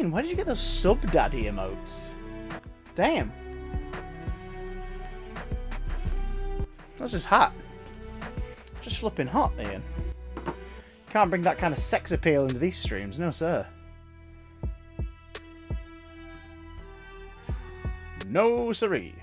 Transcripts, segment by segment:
mean? Where did you get those sub-daddy emotes? Damn. That's just hot. Just flipping hot, Ian. Can't bring that kind of sex appeal into these streams, no sir. No siree.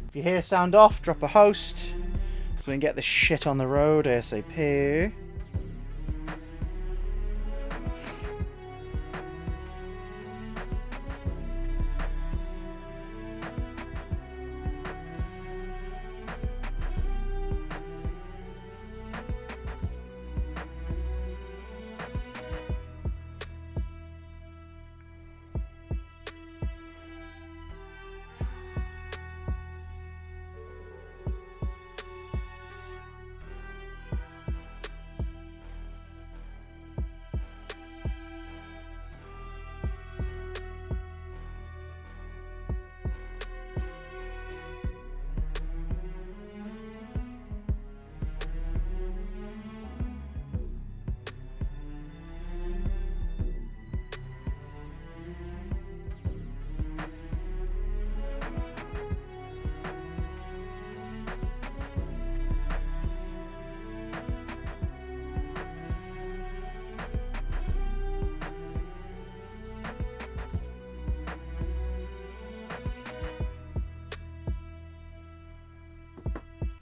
If you hear sound off, drop a host so we can get this shit on the road ASAP.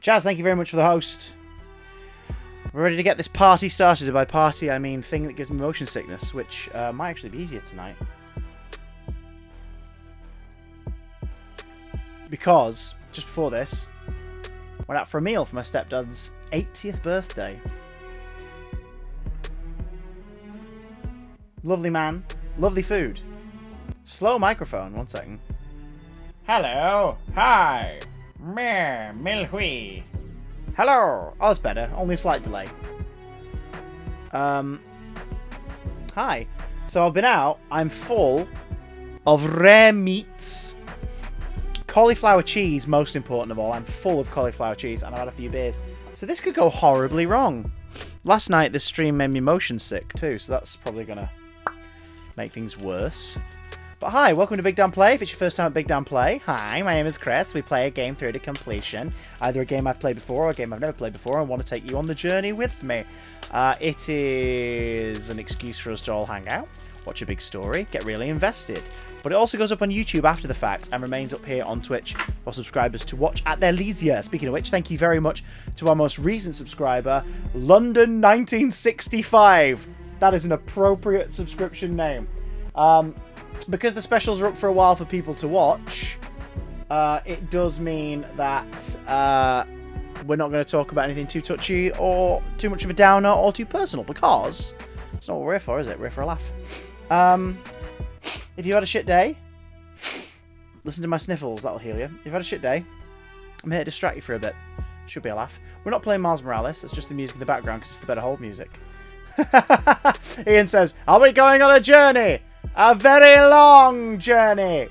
Chaz, thank you very much for the host. We're ready to get this party started. By party, I mean thing that gives me motion sickness, which might actually be easier tonight. Because, just before this, went out for a meal for my stepdad's 80th birthday. Lovely man, lovely food. Slow microphone, 1 second. Hello, hi. Meh, milhui. Hello. Oh, that's better. Only a slight delay. Hi. So I've been out. I'm full of rare meats. Cauliflower cheese, most important of all. I'm full of cauliflower cheese, and I've had a few beers. So this could go horribly wrong. Last night, this stream made me motion sick too, so that's probably going to make things worse. But hi, welcome to Big Dan Play. If it's your first time at Big Dan Play, hi, my name is Chris. We play a game through to completion. Either a game I've played before or a game I've never played before and want to take you on the journey with me. It is an excuse for us to all hang out, watch a big story, get really invested. But it also goes up on YouTube after the fact and remains up here on Twitch for subscribers to watch at their leisure. Speaking of which, thank you very much to our most recent subscriber, London 1965. That is an appropriate subscription name. Because the specials are up for a while for people to watch, it does mean that we're not going to talk about anything too touchy or too much of a downer or too personal, because it's not what we're here for, is it? We're here for a laugh. If you've had a shit day, listen to my sniffles, that'll heal you. If you've had a shit day, I'm here to distract you for a bit. Should be a laugh. We're not playing Miles Morales, it's just the music in the background because it's the better hold music. Ian says, are we going on a journey? A very long journey.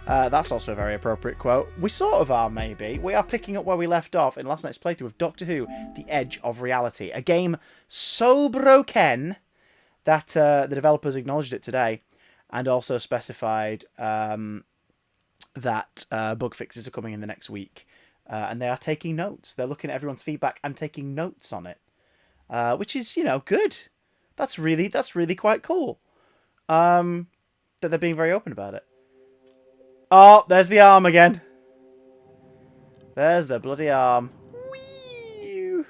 That's also a very appropriate quote. We sort of are, maybe. We are picking up where we left off in last night's playthrough of Doctor Who, The Edge of Reality. A game so broken that the developers acknowledged it today and also specified that bug fixes are coming in the next week. And they are taking notes. They're looking at everyone's feedback and taking notes on it. Which is, you know, good. That's really quite cool. That they're being very open about it. Oh, there's the arm again. There's the bloody arm. Whee!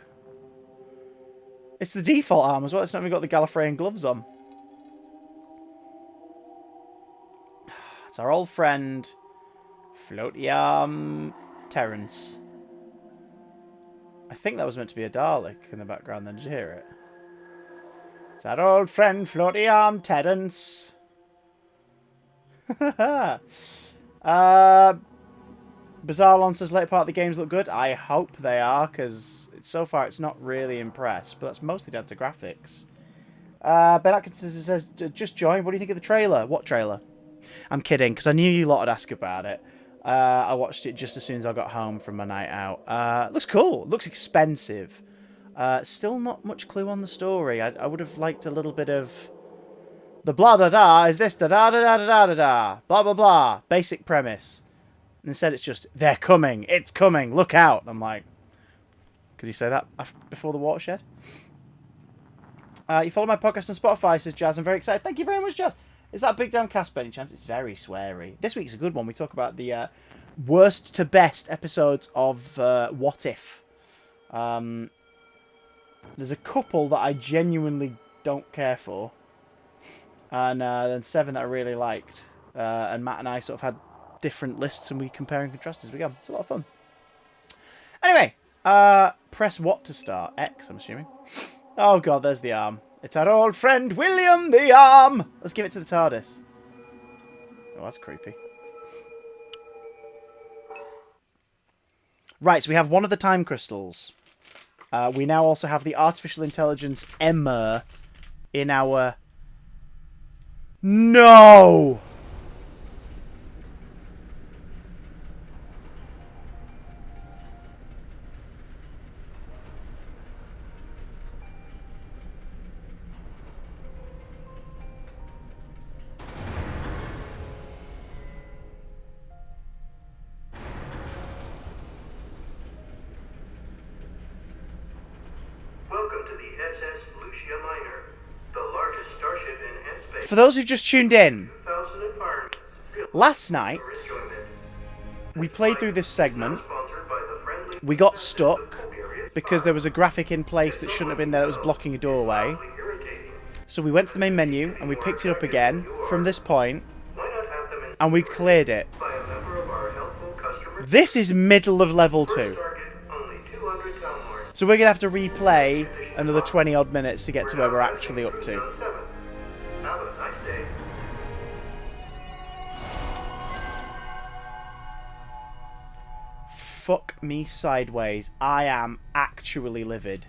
It's the default arm as well. It's not even got the Gallifreyan gloves on. It's our old friend, Floaty Arm Terrence. I think that was meant to be a Dalek in the background then. Did you hear it? It's our old friend, Floaty Arm Terrence. Bizarrelon says later part of the games look good. I hope they are, because so far it's not really impressed, but that's mostly down to graphics. Ben Atkinson says, just join. What do you think of the trailer? What trailer? I'm kidding, because I knew you lot would ask about it. I watched it just as soon as I got home from my night out. Looks cool. Looks expensive. Still not much clue on the story. I would have liked a little bit of... The blah-da-da is this da-da-da-da-da-da-da. Blah, blah, blah. Basic premise. Instead, it's just, they're coming. It's coming. Look out. I'm like, could you say that before the watershed? You follow my podcast on Spotify, says Jazz. I'm very excited. Thank you very much, Jazz. Is that a big damn cast by any chance? It's very sweary. This week's a good one. We talk about the worst to best episodes of What If. There's a couple that I genuinely don't care for. And then 7 that I really liked. And Matt and I sort of had different lists and we compare and contrast as we go. It's a lot of fun. Anyway, press what to start? X, I'm assuming. Oh god, there's the arm. It's our old friend William the Arm. Let's give it to the TARDIS. Oh, that's creepy. Right, so we have one of the time crystals. We now also have the artificial intelligence Emma in our... No! For those who've just tuned in, last night we played through this segment. We got stuck because there was a graphic in place that shouldn't have been there that was blocking a doorway. So we went to the main menu and we picked it up again from this point and we cleared it. This is middle of level 2. So we're going to have to replay another 20 odd minutes to get to where we're actually up to. Fuck me sideways. I am actually livid.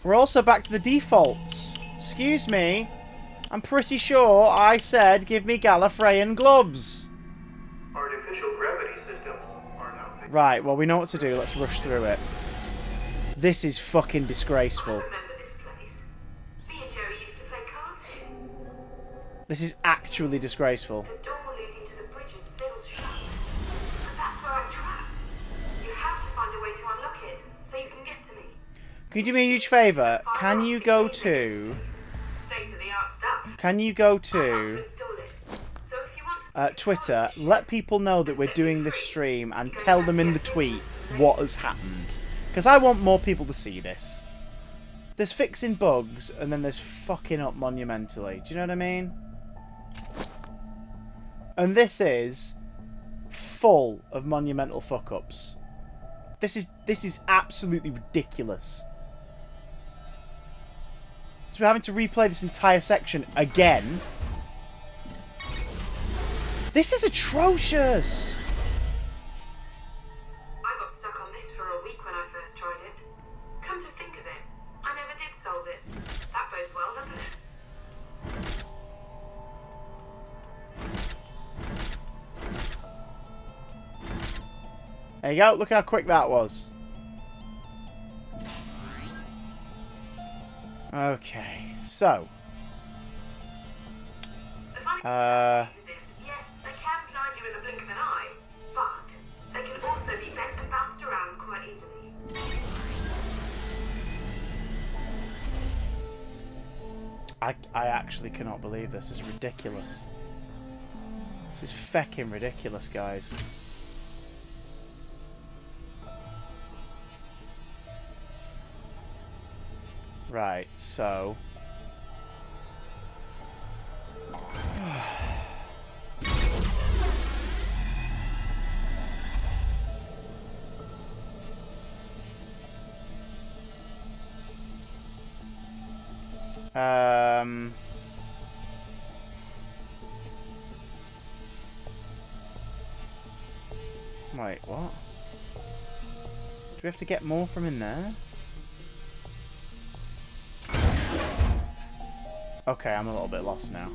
We're also back to the defaults. Excuse me. I'm pretty sure I said give me Gallifreyan gloves. Artificial gravity systems are now... Right, well we know what to do. Let's rush through it. This is fucking disgraceful. I remember this place. Me and Jerry used to play cards. This is actually disgraceful. The door leading to the bridge is sealed shut. And that's where I'm trapped. You have to find a way to unlock it so you can get to me. Can you do me a huge favour? Can you go to... Can you go to Twitter, let people know that we're doing this stream and tell them in the tweet what has happened. Because I want more people to see this. There's fixing bugs and then there's fucking up monumentally. Do you know what I mean? And this is full of monumental fuck-ups. This is absolutely ridiculous. So we're having to replay this entire section again. This is atrocious! I got stuck on this for a week when I first tried it. Come to think of it, I never did solve it. That bodes well, doesn't it? There you go, look how quick that was. Okay, so... Yes, they can blind you in the blink of an eye, but they can also be bent and bounced around quite easily. I actually cannot believe this. This is ridiculous. This is feckin' ridiculous, guys. Right, so... Wait, what? Do we have to get more from in there? Okay, I'm a little bit lost now.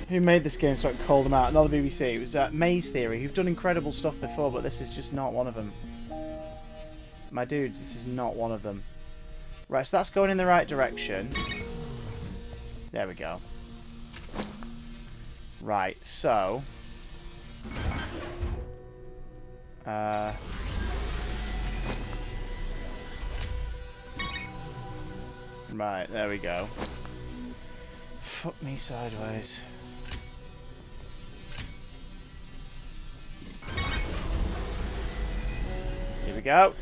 Who made this game so I can call them out? Another BBC. It was Maze Theory, who've done incredible stuff before, but this is just not one of them. My dudes, this is not one of them. Right, so that's going in the right direction. There we go. Right, so... Right, there we go. Fuck me sideways. Here we go.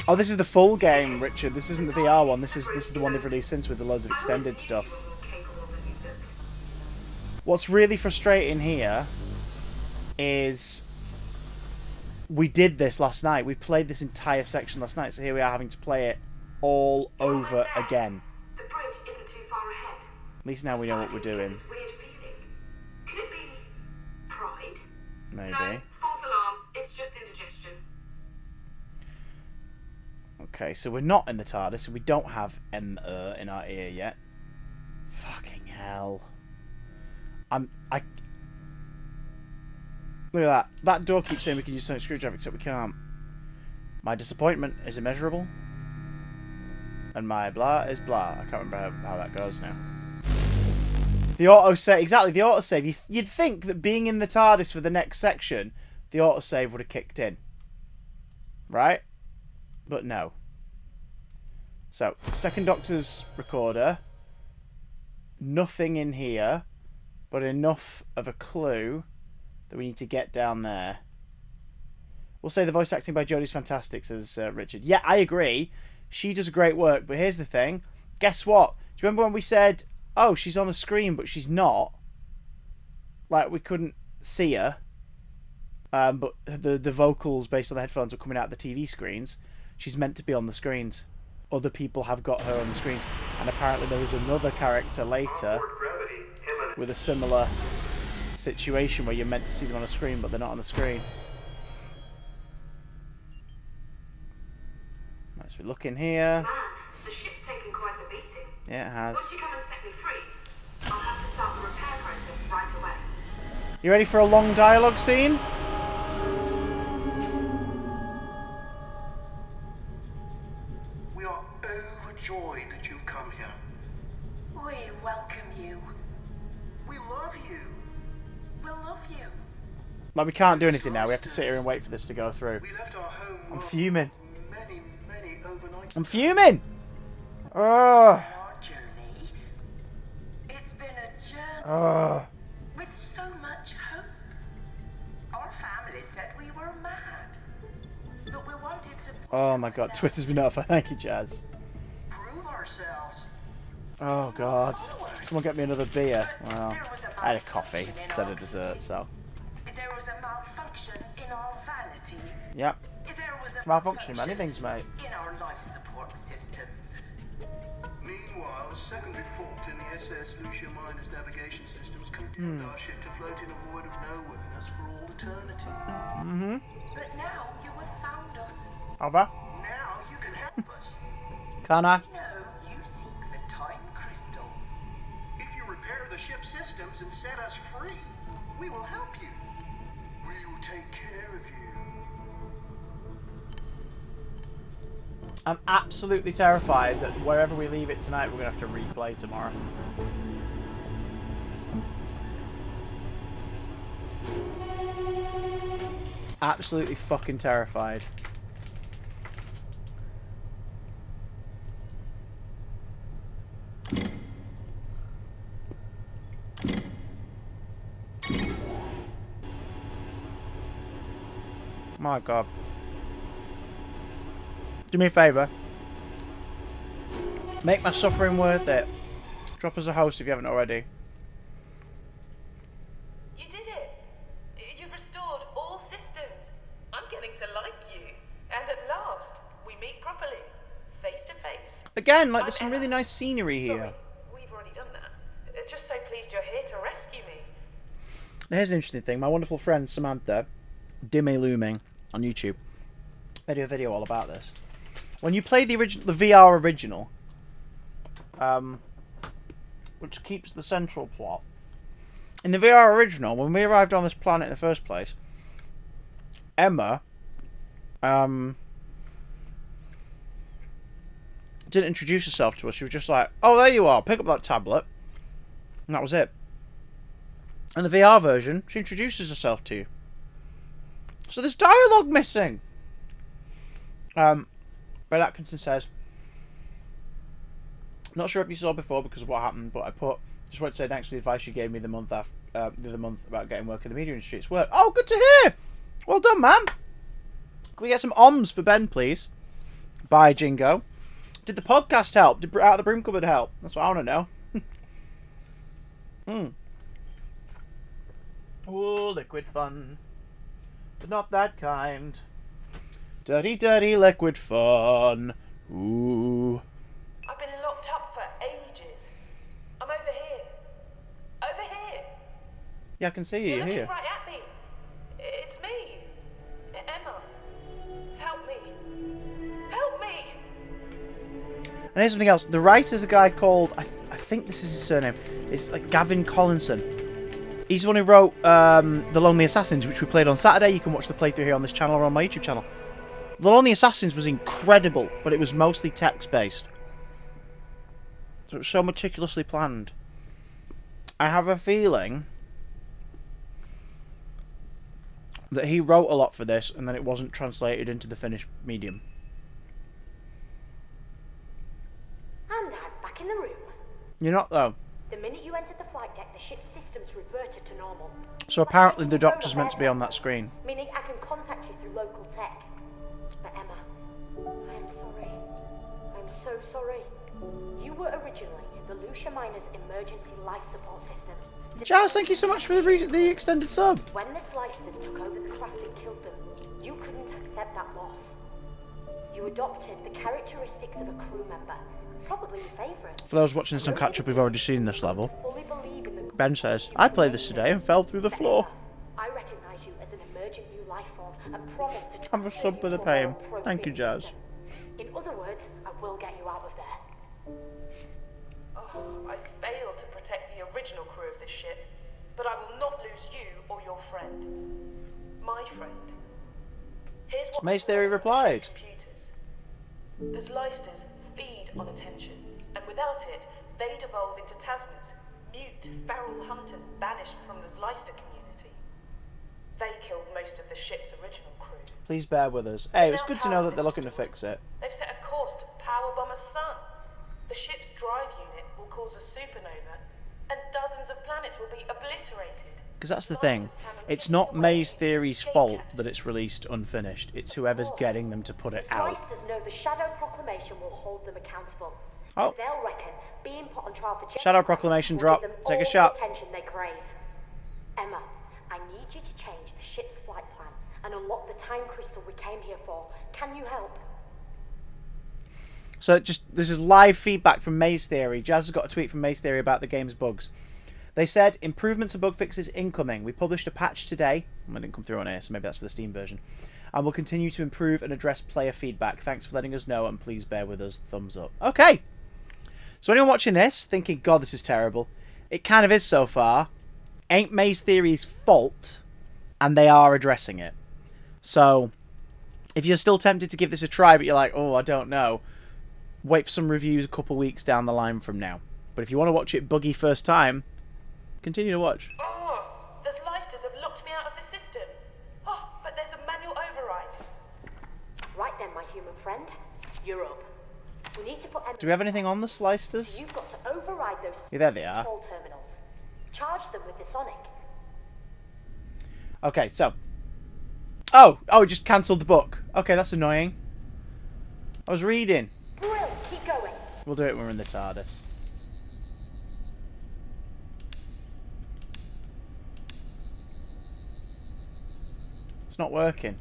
Oh, this is the full game, Richard. This isn't the VR one. This is the one they've released since with the loads of extended stuff. What's really frustrating here is we did this last night. We played this entire section last night, so here we are having to play it all over again. The bridge isn't too far ahead. At least now we know what we're doing. Weird feeling. Could it be pride? Maybe. No, false alarm. It's just indigestion. Okay, so we're not in the TARDIS, so we don't have in our ear yet. Fucking hell. I look at that. That door keeps saying we can use sonic screwdriver, except we can't. My disappointment is immeasurable. And my blah is blah. I can't remember how that goes now. The autosave, exactly, the autosave. You'd think that being in the TARDIS for the next section, the autosave would have kicked in. Right? But no. So, second Doctor's recorder. Nothing in here, but enough of a clue that we need to get down there. We'll say the voice acting by Jodie's fantastic, says Richard. Yeah, I agree. She does great work, but here's the thing. Guess what? Do you remember when we said, oh, she's on a screen, but she's not? Like, we couldn't see her. But the vocals based on the headphones were coming out of the TV screens. She's meant to be on the screens. Other people have got her on the screens. And apparently there was another character later with a similar situation where you're meant to see them on a screen, but they're not on the screen. Right, so we look in here. Man, the ship's taken quite a beating. Yeah, it has. Once you come and set me free, I'll have to start the repair process right away. You ready for a long dialogue scene? We are overjoyed that you've come here. We welcome you. We love you. We'll love you. Like, we can't do anything now. We have to sit here and wait for this to go through. We left our home. I'm fuming. Many overnight. I'm fuming! Ugh. Our journey. It's been a journey Ugh. with so much hope. Our family said we were mad. But we wanted to... Oh my god, Twitter's been notified. Thank you, Jazz. Prove ourselves. Oh god. Someone get me another beer. Well, I had a coffee instead of dessert, so. There was a malfunction in our vanity. Yep. There was a Malfunction in many things, mate. in our life support systems. Meanwhile, a secondary fault in the SS Lucia Miner's navigation systems condemned our ship to float in a void of nowhereness for all eternity. But now you have found us. Over. Now you can help us. Can I? No, you seek the time crystal. If you repair the ship's systems and set us free, we will help you. We will take care of you. I'm absolutely terrified that wherever we leave it tonight, we're going to have to replay tomorrow. Absolutely fucking terrified. My god. Do me a favour. Make my suffering worth it. Drop us a host if you haven't already. You did it! You've restored all systems. I'm getting to like you. And at last, we meet properly. Face to face. Again, like, there's some really nice scenery here. Sorry, we've already done that. Just so pleased you're here to rescue me. Here's an interesting thing. My wonderful friend Samantha, Dimmy Looming on YouTube, made a video all about this. When you play the VR original, which keeps the central plot, in the VR original, when we arrived on this planet in the first place, Emma didn't introduce herself to us. She was just like, "Oh, there you are. Pick up that tablet," and that was it. In the VR version, she introduces herself to you. So there's dialogue missing. Brad Atkinson says, "Not sure if you saw before because of what happened, but just wanted to say thanks for the advice you gave me the other month about getting work in the media industry. It's work." Oh, good to hear. Well done, man. Can we get some oms for Ben, please? Bye, Jingo. Did the podcast help? Did Out of the Broom Cupboard help? That's what I want to know. Oh, liquid fun. But not that kind. Dirty, dirty liquid fun. Ooh. I've been locked up for ages. I'm over here. Over here. Yeah, I can see you. You're looking Here. right at me. It's me. Emma. Help me. Help me. And here's something else. The writer's a guy called, I think this is his surname. It's like Gavin Collinson. He's the one who wrote The Lonely Assassins, which we played on Saturday. You can watch the playthrough here on this channel or on my YouTube channel. The Lonely Assassins was incredible, but it was mostly text-based. So it was so meticulously planned. I have a feeling that he wrote a lot for this, and then it wasn't translated into the finished medium. And I'm back in the room. You're not, though. The minute you entered the flight deck, the ship's systems reverted to normal. So apparently the doctor's meant to be on that screen. Meaning I can contact you through local tech. But Emma, I'm sorry. I'm so sorry. You were originally the Lucia Miners emergency life support system. Jazz, thank you so much for the extended sub. When the Slicers took over the craft and killed them, you couldn't accept that loss. You adopted the characteristics of a crew member. Probably your favourite. For those watching some catch up, we've already seen this level. Fully believe in the Ben says, "I played this today and fell through the floor." I recognise you as an emergent new life form and promise to I'm a translate sub you with a to pain. more appropriate Thank you, Jazz. system. In other words, I will get you out of there. Oh, I failed to protect the original crew of this ship, but I will not lose you or your friend. My friend. Here's what Maze I've Theory learned from replied. ship's computers. The Slicers feed on attention, and without it, they'd evolve into Tasmas, mute, feral hunters banished from the Slicer community. They killed most of the ship's original crew. Please bear with us. Hey, it's good to know that they're looking to fix it. They've set a course to powerbomb a sun. The ship's drive unit will cause a supernova, and dozens of planets will be obliterated. Because that's the thing. It's not Maze Theory's fault that it's released unfinished. It's whoever's getting them to put it The out. Slicers know the Shadow Proclamation will hold them accountable. Oh. They'll reckon being put on trial for genocide Shadow Proclamation will drop. give them Take a all shot. the attention they crave. Emma, I need you to change the ship's flight plan and unlock the time crystal we came here for. Can you help? So this is live feedback from Maze Theory. Jazz has got a tweet from Maze Theory about the game's bugs. They said, improvements and bug fixes incoming. We published a patch today. It didn't come through on here, so maybe that's for the Steam version. And we'll continue to improve and address player feedback. Thanks for letting us know, and please bear with us. Thumbs up. Okay. So anyone watching this thinking, God, this is terrible. It kind of is so far. Ain't Maze Theory's fault, and they are addressing it. So, if you're still tempted to give this a try, but you're like, oh, I don't know, wait for some reviews a couple weeks down the line from now. But if you want to watch it buggy first time, continue to watch. Oh, the Slicers have locked me out of the system. Oh, but there's a manual override. Right then, my human friend. You're up. We need to put Emma. Do we have anything on the Slicers? You've got to override those Yeah, there they are. control terminals. Charge them with the sonic. Okay, so. Oh, it just cancelled the book. Okay, that's annoying. I was reading. Brill, keep going. We'll do it when we're in the TARDIS. It's not working.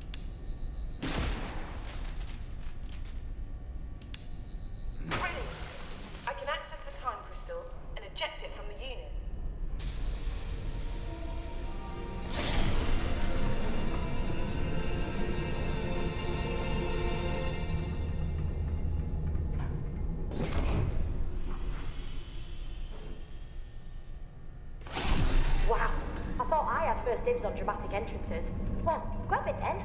Brilliant. I can access the time crystal and eject it from the unit. dibs on dramatic entrances. Well, grab it then.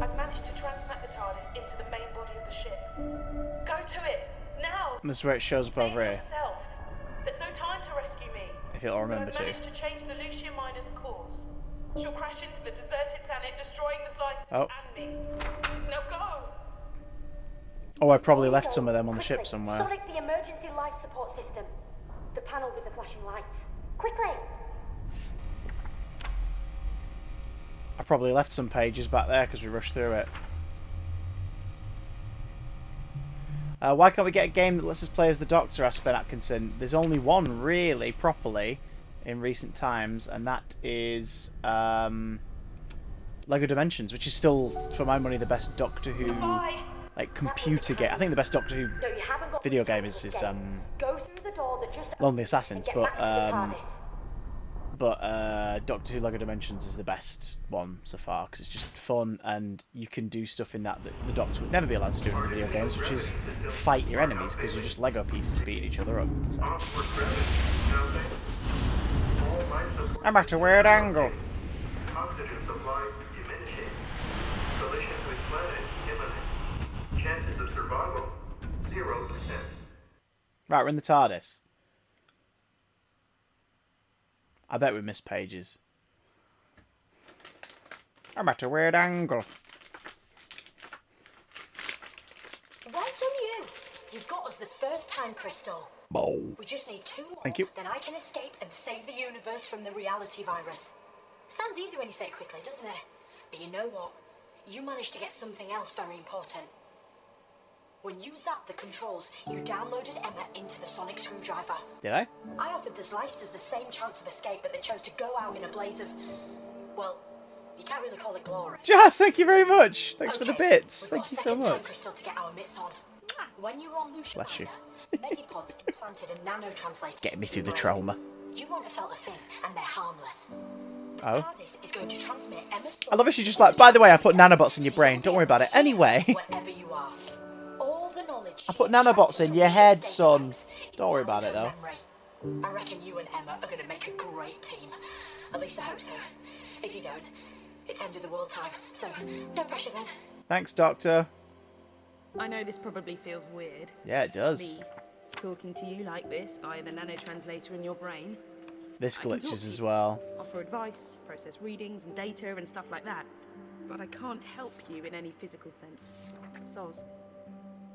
I've managed to transmit the TARDIS into the main body of the ship. Go to it, now! And this is where it shows up Save over here, yourself. There's no time to rescue me. if you'll remember I've to. managed to change the Lucia Miner's course. She'll crash into the deserted planet, destroying the slicers Oh. and me. Now go! Oh, I probably left some of them on the ship Quickly, somewhere. Sonic the emergency life support system. The panel with the flashing lights. Quickly! I probably left some pages back there because we rushed through it. Why can't we get a game that lets us play as the Doctor, asked Ben Atkinson. There's only one, really, properly, in recent times, and that is Lego Dimensions, which is still, for my money, the best Doctor Who like computer game. I think the best Doctor Who No, you haven't got video much time game to is escape. Go through the door that just Lonely opened Assassins, and get but back to the TARDIS. Doctor Who Lego Dimensions is the best one so far because it's just fun and you can do stuff in that the Doctor would never be allowed to do in video games, which is fight your enemies because you're just Lego pieces beating each other up. So. I'm at a weird angle. Oxygen supply diminishing. Collision with planet imminent. Chances of survival 0%. Right, we're in the TARDIS. I bet we missed pages. I'm at a weird angle. Right on you. You've got us the first time, Crystal. We just need 2 more. Thank you. Then I can escape and save the universe from the reality virus. Sounds easy when you say it quickly, doesn't it? But you know what? You managed to get something else very important. When you zapped the controls, you downloaded Emma into the sonic screwdriver. Did I? I offered the Slicers the same chance of escape, but they chose to go out in a blaze of... Well, you can't really call it glory. Jazz, thank you very much. Thanks for the Okay, bits. we've Thank got you a so second time, much. Crystal, to get our mitts on. When you were on Lucia Bless you. Minor, Medipods implanted a nanotranslator. Getting me into through the your trauma. brain. You won't have felt a thing, and they're harmless. The Oh. TARDIS is going to transmit Emma's... I love it. She's just like, by the way, I put nanobots in your brain. Don't worry about it. Anyway. Wherever you are. All the knowledge I put she extracted nanobots in from your the head, ship's son. databanks is Don't worry now about in it, her though. memory. I reckon you and Emma are going to make a great team. At least I hope so. If you don't, it's end of the world time. So, no pressure then. Thanks, Doctor. I know this probably feels weird. Yeah, it does. Me talking to you like this via the nanotranslator in your brain. This I can talk glitches to as you, well. Offer advice, process readings and data and stuff like that. But I can't help you in any physical sense. Soz.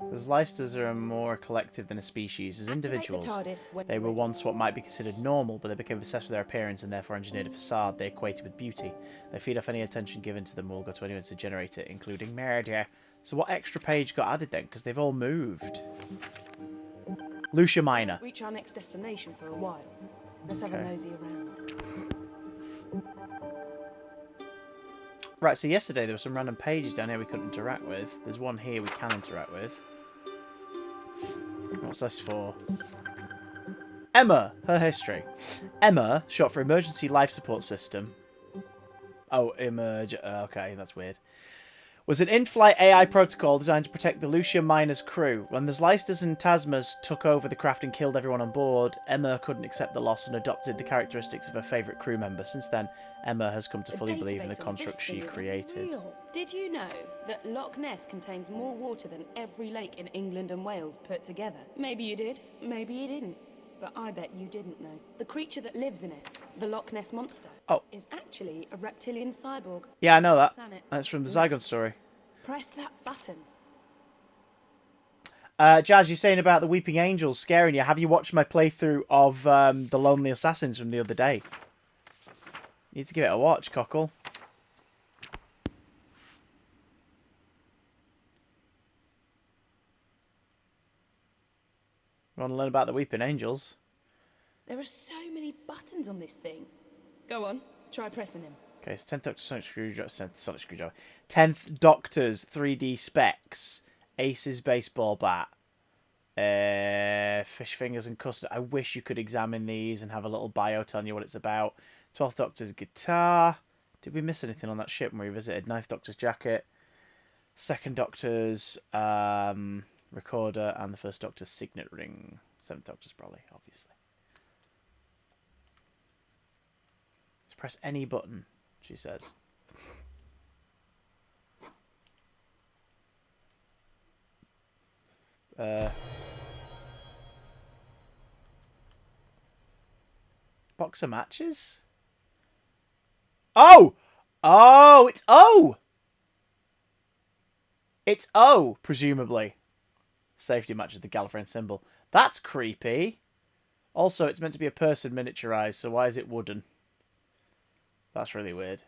The Zlysters are more collective than a species. As individuals, TARDIS when they you're were ready. once what might be considered normal, but they became obsessed with their appearance and therefore engineered a facade they equated with beauty. They feed off any attention given to them will go to anyone to generate it, including murder. So what extra page got added then? Because they've all moved. Lucia Minor. Reach our next destination for a while. Let's have a Okay. nosy around. Right, so yesterday there were some random pages down here we couldn't interact with. There's one here we can interact with. What's this for? Emma, her history. Emma, short for Emergency Life Support System. Oh, okay, that's weird. Was an in-flight AI protocol designed to protect the Lucia Miner's crew. When the Zlysters and Tasmas took over the craft and killed everyone on board, Emma couldn't accept the loss and adopted the characteristics of her favourite crew member. Since then, Emma has come to The fully believe in the database on construct this she thing is created. real. Did you know that Loch Ness contains more water than every lake in England and Wales put together? Maybe you did, maybe you didn't. But I bet you didn't know. The creature that lives in it, the Loch Ness Monster, is actually a reptilian cyborg. Yeah, I know that. Planet. That's from the Zygon story. Press that button. Jazz, you're saying about the Weeping Angels scaring you. Have you watched my playthrough of The Lonely Assassins from the other day? You need to give it a watch, Cockle. You want to learn about the Weeping Angels? There are so many buttons on this thing. Go on, try pressing him. Okay, so 10th Doctor's Sonic Screwdriver. 10th Doctor's 3D Specs. Ace's baseball bat. Fish fingers and custard. I wish you could examine these and have a little bio telling you what it's about. 12th Doctor's guitar. Did we miss anything on that ship when we visited? 9th Doctor's jacket. 2nd Doctor's recorder. And the 1st Doctor's signet ring. 7th Doctor's probably, obviously. Press any button, she says. Box of matches? Oh! Oh, it's O! It's O, presumably. Safety matches the Gallifreyan symbol. That's creepy. Also, it's meant to be a person miniaturized, so why is it wooden? That's really weird.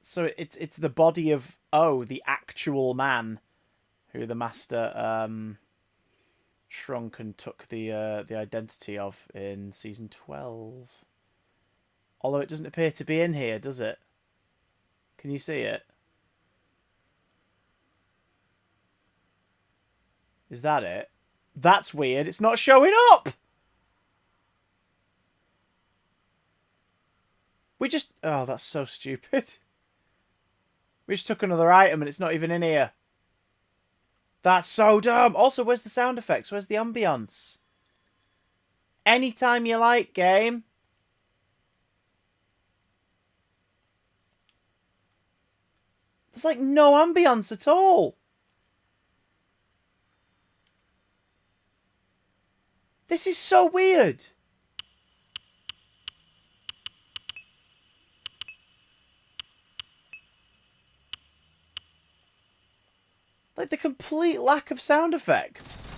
So it's the body of O, the actual man, who the Master shrunk and took the identity of in season 12. Although it doesn't appear to be in here, does it? Can you see it? Is that it? That's weird. It's not showing up! Oh, that's so stupid. We just took another item and it's not even in here. That's so dumb. Also, where's the sound effects? Where's the ambience? Anytime you like, game. There's like no ambience at all. This is so weird. Like the complete lack of sound effects.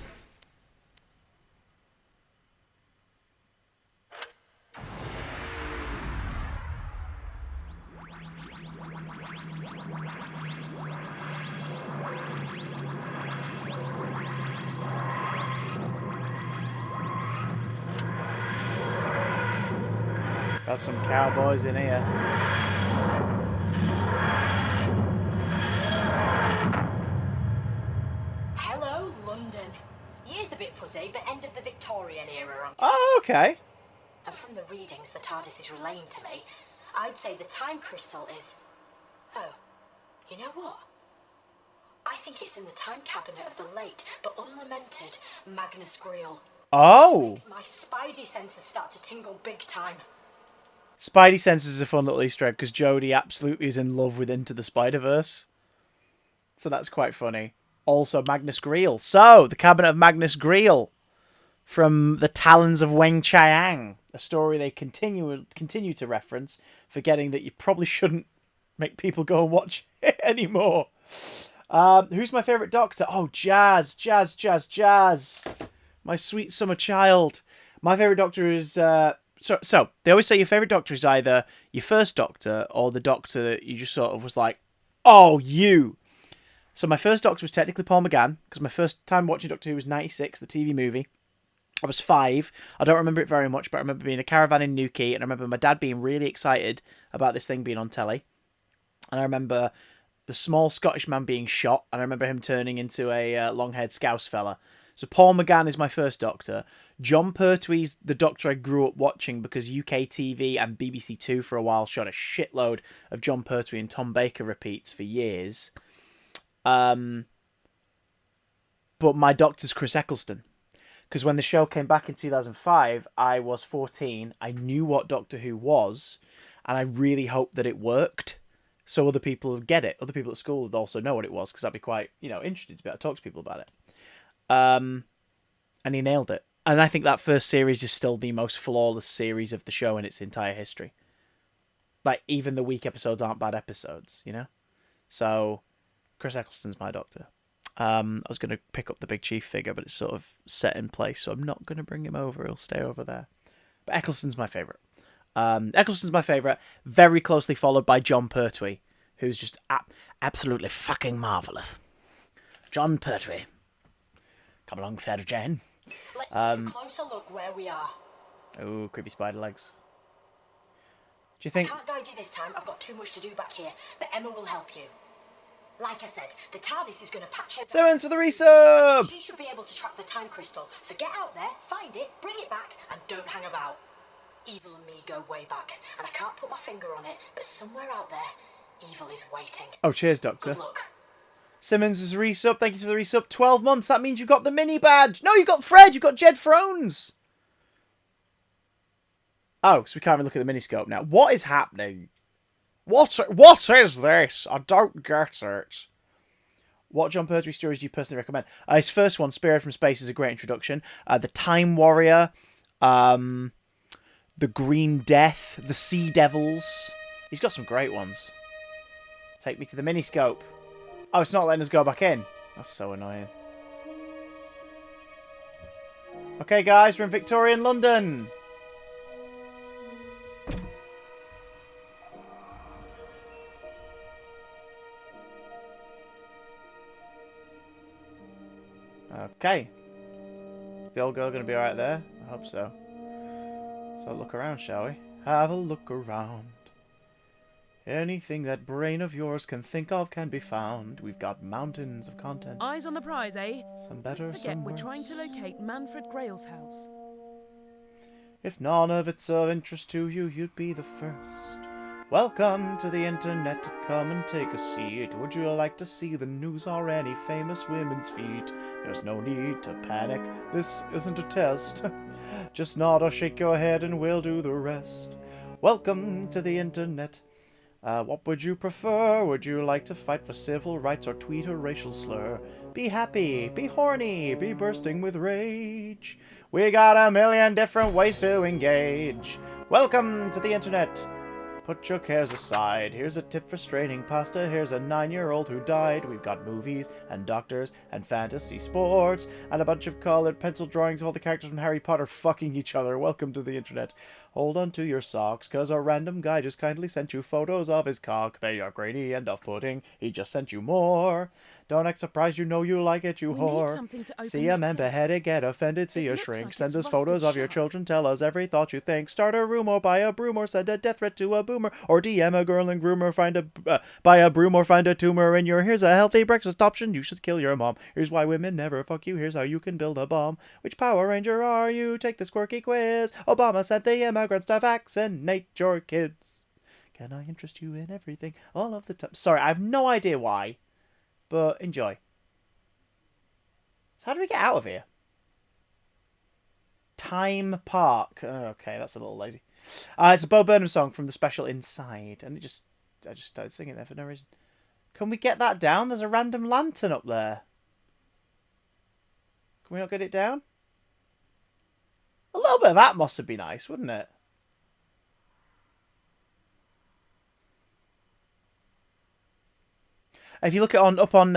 Got some cowboys in here. Hello, London. Year's a bit fuzzy, but end of the Victorian era. Oh, okay. And from the readings the TARDIS is relaying to me, I'd say the time crystal is... Oh, you know what? I think it's in the time cabinet of the late but unlamented Magnus Greel. Oh! Makes my spidey senses start to tingle big time. Spidey senses is a fun little Easter egg because Jodie absolutely is in love with Into the Spider-Verse. So that's quite funny. Also, Magnus Greel. So, the Cabinet of Magnus Greel from The Talons of Weng Chiang, a story they continue to reference, forgetting that you probably shouldn't make people go and watch it anymore. Who's my favourite Doctor? Oh, Jazz. My sweet summer child. My favourite Doctor is... So they always say your favourite Doctor is either your first Doctor or the Doctor that you just sort of was like, oh, you. So my first Doctor was technically Paul McGann, because my first time watching Doctor Who was 96, the TV movie. I was 5. I don't remember it very much, but I remember being in a caravan in Newquay, and I remember my dad being really excited about this thing being on telly. And I remember the small Scottish man being shot, and I remember him turning into a long-haired Scouse fella. So Paul McGann is my first Doctor. John Pertwee's the Doctor I grew up watching because UK TV and BBC Two for a while shot a shitload of John Pertwee and Tom Baker repeats for years. But my Doctor's Chris Eccleston. Because when the show came back in 2005, I was 14. I knew what Doctor Who was, and I really hoped that it worked. So other people would get it. Other people at school would also know what it was, because I'd be quite, interested to be able to talk to people about it. And he nailed it. And I think that first series is still the most flawless series of the show in its entire history. Like, even the weak episodes aren't bad episodes, So, Chris Eccleston's my Doctor. I was going to pick up the Big Chief figure, but it's sort of set in place, so I'm not going to bring him over. He'll stay over there. But Eccleston's my favourite. Very closely followed by John Pertwee, who's just absolutely fucking marvellous. John Pertwee. Come along, Sarah Jane. Let's take a closer look where we are. Oh, creepy spider legs. Do you think... I can't guide you this time. I've got too much to do back here, but Emma will help you. Like I said, the TARDIS is going to patch it. Simmons for the resub! She should be able to track the time crystal, so get out there, find it, bring it back, and don't hang about. Evil and me go way back, and I can't put my finger on it, but somewhere out there, evil is waiting. Oh, cheers, Doctor. Good luck. Simmons is a resub. Thank you for the resub. 12 months. That means you got the mini badge. No, you got Fred. You got Jed Frones. Oh, so we can't even look at the miniscope now. What is happening? What is this? I don't get it. What John Pertwee stories do you personally recommend? His first one, Spirit from Space, is a great introduction. The Time Warrior, the Green Death, the Sea Devils. He's got some great ones. Take me to the miniscope. Oh, it's not letting us go back in. That's so annoying. Okay, guys, we're in Victorian London. Okay. The old girl going to be alright there? I hope so. So look around, shall we? Have a look around. Anything that brain of yours can think of can be found. We've got mountains of content. Eyes on the prize, eh? Some better, Forget some we're worse. trying to locate Manfred Grail's house. If none of it's of interest to you, you'd be the first. Welcome to the internet, come and take a seat. Would you like to see the news or any famous women's feet? There's no need to panic, this isn't a test. Just nod or shake your head and we'll do the rest. Welcome to the internet. What would you prefer? Would you like to fight for civil rights or tweet a racial slur? Be happy, be horny, be bursting with rage. We got a million different ways to engage. Welcome to the internet. Put your cares aside. Here's a tip for straining pasta. Here's a 9-year-old who died. We've got movies and doctors and fantasy sports and a bunch of colored pencil drawings of all the characters from Harry Potter fucking each other. Welcome to the internet. Hold on to your socks, cause a random guy just kindly sent you photos of his cock. They are grainy and off-putting. He just sent you more. Don't act surprised, you know you like it, you We need whore. something to open See a that man gate. beheaded, get offended, see It a looks shrink. like Send it's us photos rusted of your shut. children, tell us every thought you think. Start a room or buy a broom or send a death threat to a boomer. Or DM a girl and groomer, buy a broom or find a tumor in your. Here's a healthy breakfast option, you should kill your mom. Here's why women never fuck you, here's how you can build a bomb. Which Power Ranger are you? Take this quirky quiz. Obama said the immigrants to vaccinate your kids. Can I interest you in everything all of the time? Sorry, I have no idea why, but enjoy. So how do we get out of here? Time Park. Oh, okay, that's a little lazy. It's a Bo Burnham song from the special Inside, and I just started singing there for no reason. Can we get that down? There's a random lantern up there. Can we not get it down? A little bit of Atmos would be nice, wouldn't it? If you look at up on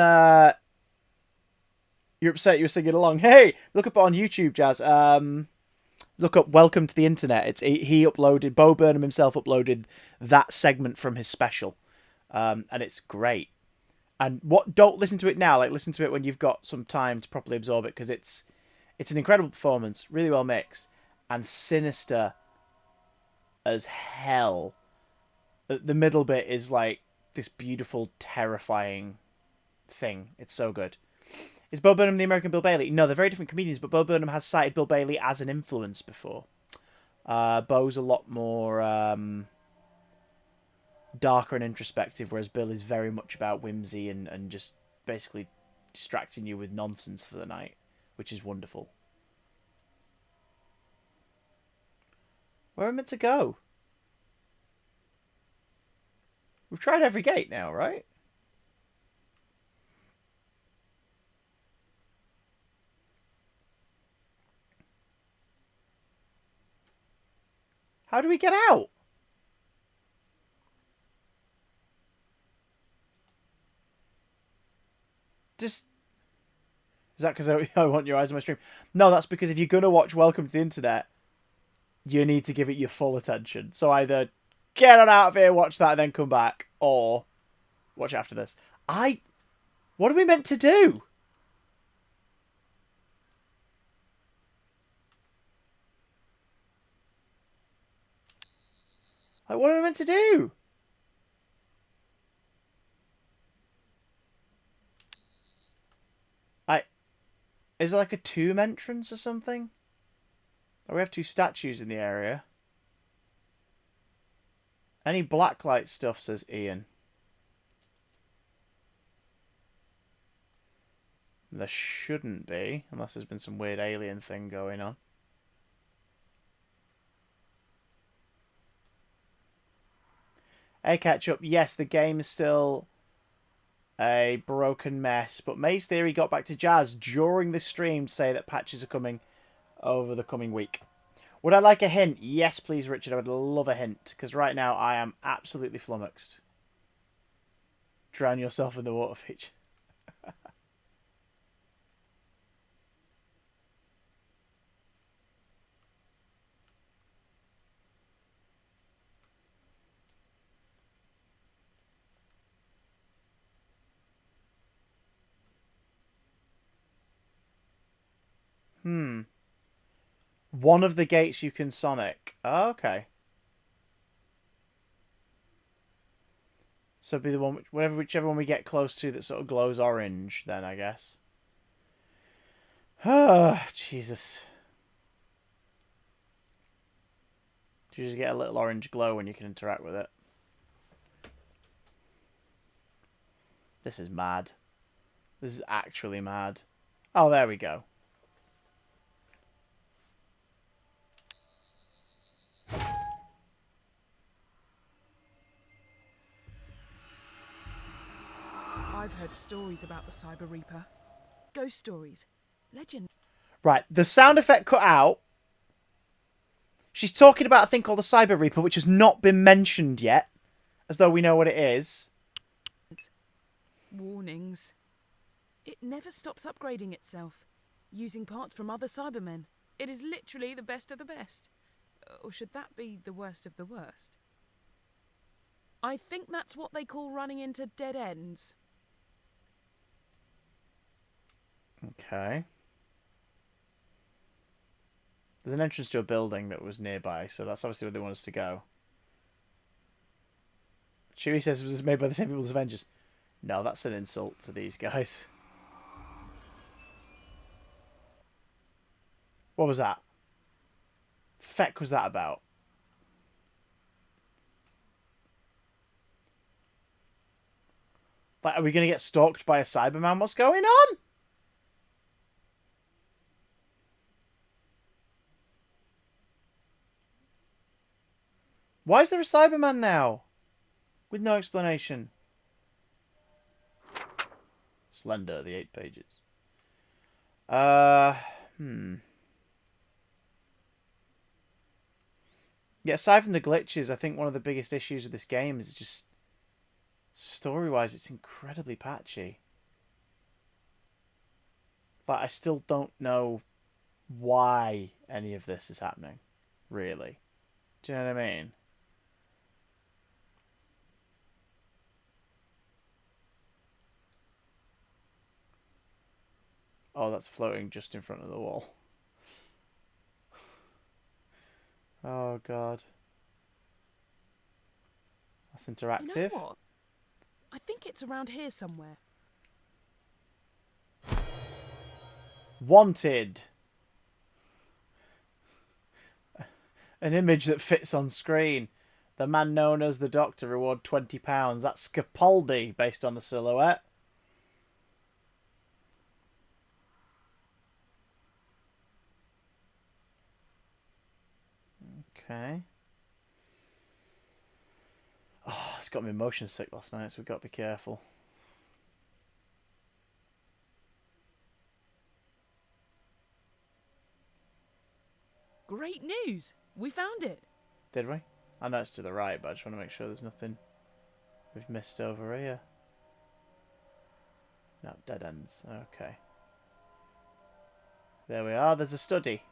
you're upset you were singing along. Hey, look up on YouTube, Jazz. Look up "Welcome to the Internet." He uploaded. Bo Burnham himself uploaded that segment from his special, and it's great. And don't listen to it now. Like, listen to it when you've got some time to properly absorb it, because it's an incredible performance, really well mixed, and sinister as hell. The middle bit is like this beautiful, terrifying thing. It's so good. Is Bo Burnham the American Bill Bailey? No, they're very different comedians, but Bo Burnham has cited Bill Bailey as an influence before. Bo's a lot more darker and introspective, whereas Bill is very much about whimsy and just basically distracting you with nonsense for the night, which is wonderful. Where are we meant to go? We've tried every gate now, right? How do we get out? Just... Is that because I want your eyes on my stream? No, that's because if you're going to watch Welcome to the Internet, you need to give it your full attention. So either get it out of here, watch that, and then come back, or watch it after this. What are we meant to do? Like, what are we meant to do? Is there like a tomb entrance or something? Oh, we have 2 statues in the area. Any blacklight stuff, says Ian. There shouldn't be, unless there's been some weird alien thing going on. Hey, catch up. Yes, the game is still a broken mess, but May's Theory got back to Jazz during the stream to say that patches are coming over the coming week. Would I like a hint? Yes, please, Richard. I would love a hint, because right now I am absolutely flummoxed. Drown yourself in the water feature. One of the gates you can Sonic. Oh, okay. So it'd be the one, whichever one we get close to that sort of glows orange, then, I guess. Ah, Jesus. You just get a little orange glow when you can interact with it. This is mad. This is actually mad. Oh, there we go. I've heard stories about the Cyber Reaper. Ghost stories. Legend. Right, the sound effect cut out. She's talking about a thing called the Cyber Reaper, which has not been mentioned yet. As though we know what it is. Warnings. It never stops upgrading itself, using parts from other Cybermen. It is literally the best of the best. Or should that be the worst of the worst? I think that's what they call running into dead ends. Okay. There's an entrance to a building that was nearby, so that's obviously where they want us to go. Chewie says it was made by the same people as Avengers. No, that's an insult to these guys. What was that? Feck was that about? Like, are we going to get stalked by a Cyberman? What's going on? Why is there a Cyberman now? With no explanation. Slender, the 8 pages. Yeah, aside from the glitches, I think one of the biggest issues with this game is just... story-wise, it's incredibly patchy. Like, I still don't know why any of this is happening. Really. Do you know what I mean? Oh, that's floating just in front of the wall. Oh, God. That's interactive. You know what? I think it's around here somewhere. Wanted. An image that fits on screen. The man known as the Doctor, reward £20. That's Scapaldi, based on the silhouette. Okay. Oh, it's got me motion sick last night, so we've got to be careful. Great news! We found it! Did we? I know it's to the right, but I just want to make sure there's nothing we've missed over here. No, dead ends. Okay. There we are. There's a study.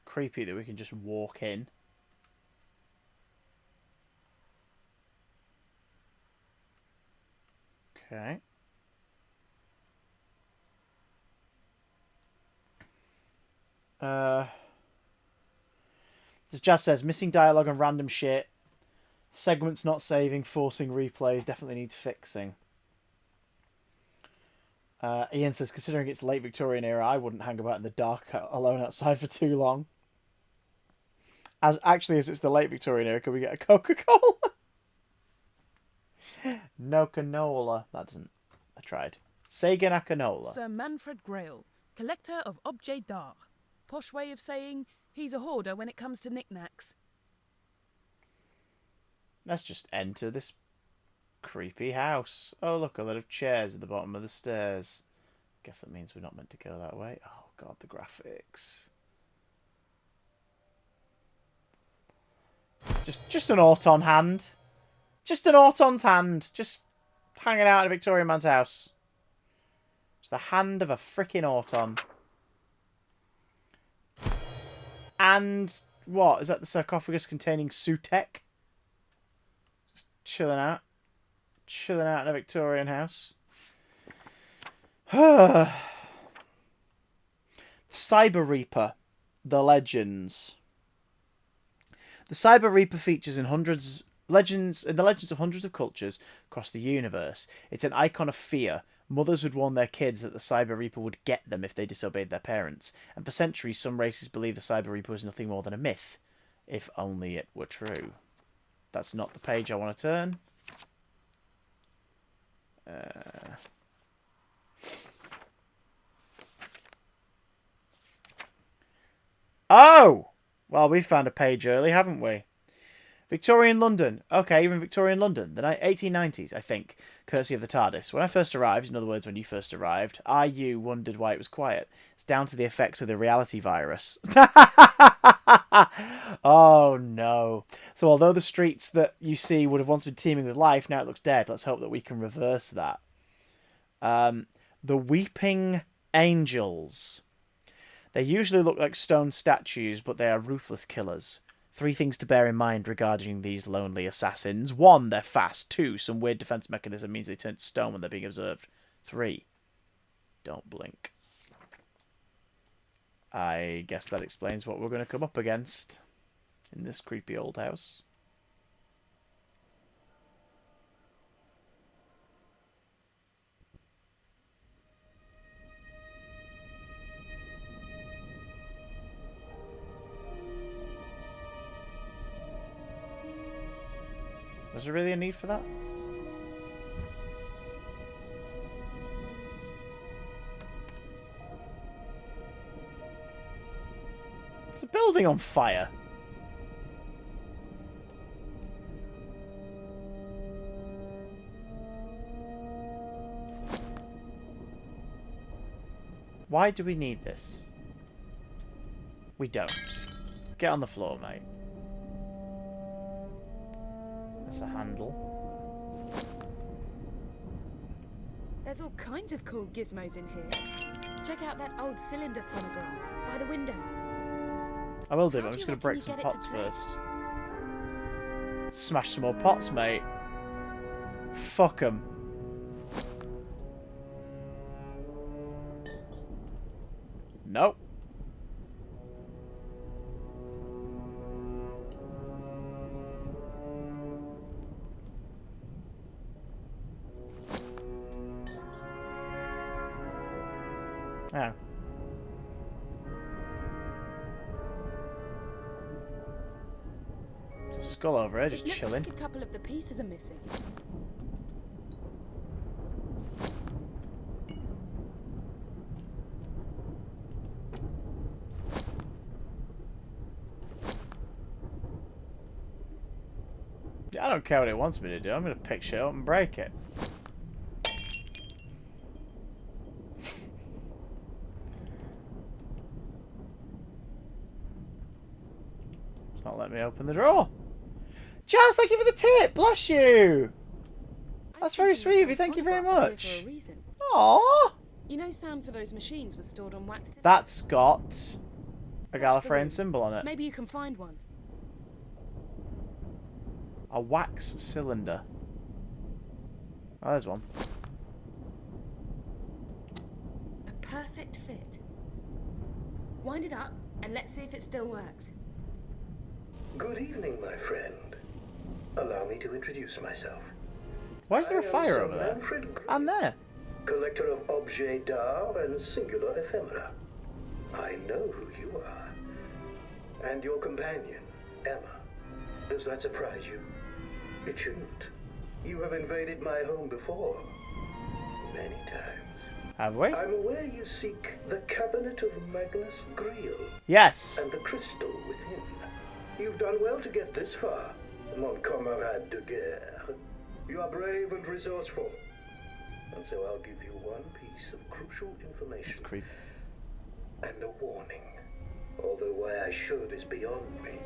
Creepy that we can just walk in. Okay. This Jazz says, missing dialogue and random shit. Segments not saving, forcing replays. Definitely needs fixing. Ian says, considering it's late Victorian era, I wouldn't hang about in the dark alone outside for too long. As it's the late Victorian era, can we get a Coca-Cola? No canola. That doesn't... I tried. Sega Nakanola. Sir Manfred Grail, collector of objets d'art. Posh way of saying he's a hoarder when it comes to knickknacks. Let's just enter this creepy house. Oh, look, a lot of chairs at the bottom of the stairs. Guess that means we're not meant to go that way. Oh, God, the graphics. Just an Auton hand. Just an Auton's hand. Just hanging out at a Victorian man's house. It's the hand of a freaking Auton. And what? Is that the sarcophagus containing Sutek? Just chilling out. Chilling out in a Victorian house. Cyber Reaper. The Legends. The Cyber Reaper features in the legends of hundreds of cultures across the universe. It's an icon of fear. Mothers would warn their kids that the Cyber Reaper would get them if they disobeyed their parents. And for centuries, some races believed the Cyber Reaper was nothing more than a myth. If only it were true. That's not the page I want to turn. Oh! Well, we found a page early, haven't we? Victorian London. Okay, you're in Victorian London. The 1890s, I think, courtesy of the TARDIS. When I first arrived, in other words, when you first arrived, you wondered why it was quiet. It's down to the effects of the reality virus. Oh, no. So although the streets that you see would have once been teeming with life, now it looks dead. Let's hope that we can reverse that. The Weeping Angels. They usually look like stone statues, but they are ruthless killers. 3 things to bear in mind regarding these lonely assassins. 1, they're fast. 2, some weird defense mechanism means they turn to stone when they're being observed. 3, don't blink. I guess that explains what we're going to come up against in this creepy old house. Was there really a need for that? It's a building on fire. Why do we need this? We don't. Get on the floor, mate. That's a handle. There's all kinds of cool gizmos in here. Check out that old cylinder phonograph by the window. I will do, How but I'm do just you going to break reckon some you get it pots to play? first. Smash some more pots, mate. Fuck 'em. Nope. Oh. There's a skull over here, just It looks chilling. like a couple of the pieces are missing. Yeah, I don't care what it wants me to do. I'm going to pick shit up and break it. It's not letting me open the drawer. Jazz, thank you for the tip. Bless you. That's very sweet of you. Thank you very much. Aww. You know, sound for those machines was stored on wax. That's got a Search the Gallifreyan room. symbol on it. Maybe you can find one. A wax cylinder. Oh, there's one. A perfect fit. Wind it up and let's see if it still works. Good evening, my friend. Allow me to introduce myself. Why is there a I am fire Sir over there? Manfred Gr- And there. collector of objets d'art and singular ephemera. I know who you are. And your companion, Emma. Does that surprise you? It shouldn't. You have invaded my home before. Many times. Have we? I'm aware you seek the cabinet of Magnus Greel Yes. and the crystal within. You've done well to get this far, mon camarade de guerre. You are brave and resourceful. And so I'll give you one piece of crucial information. It's creepy. And a warning. Although why I should is beyond me,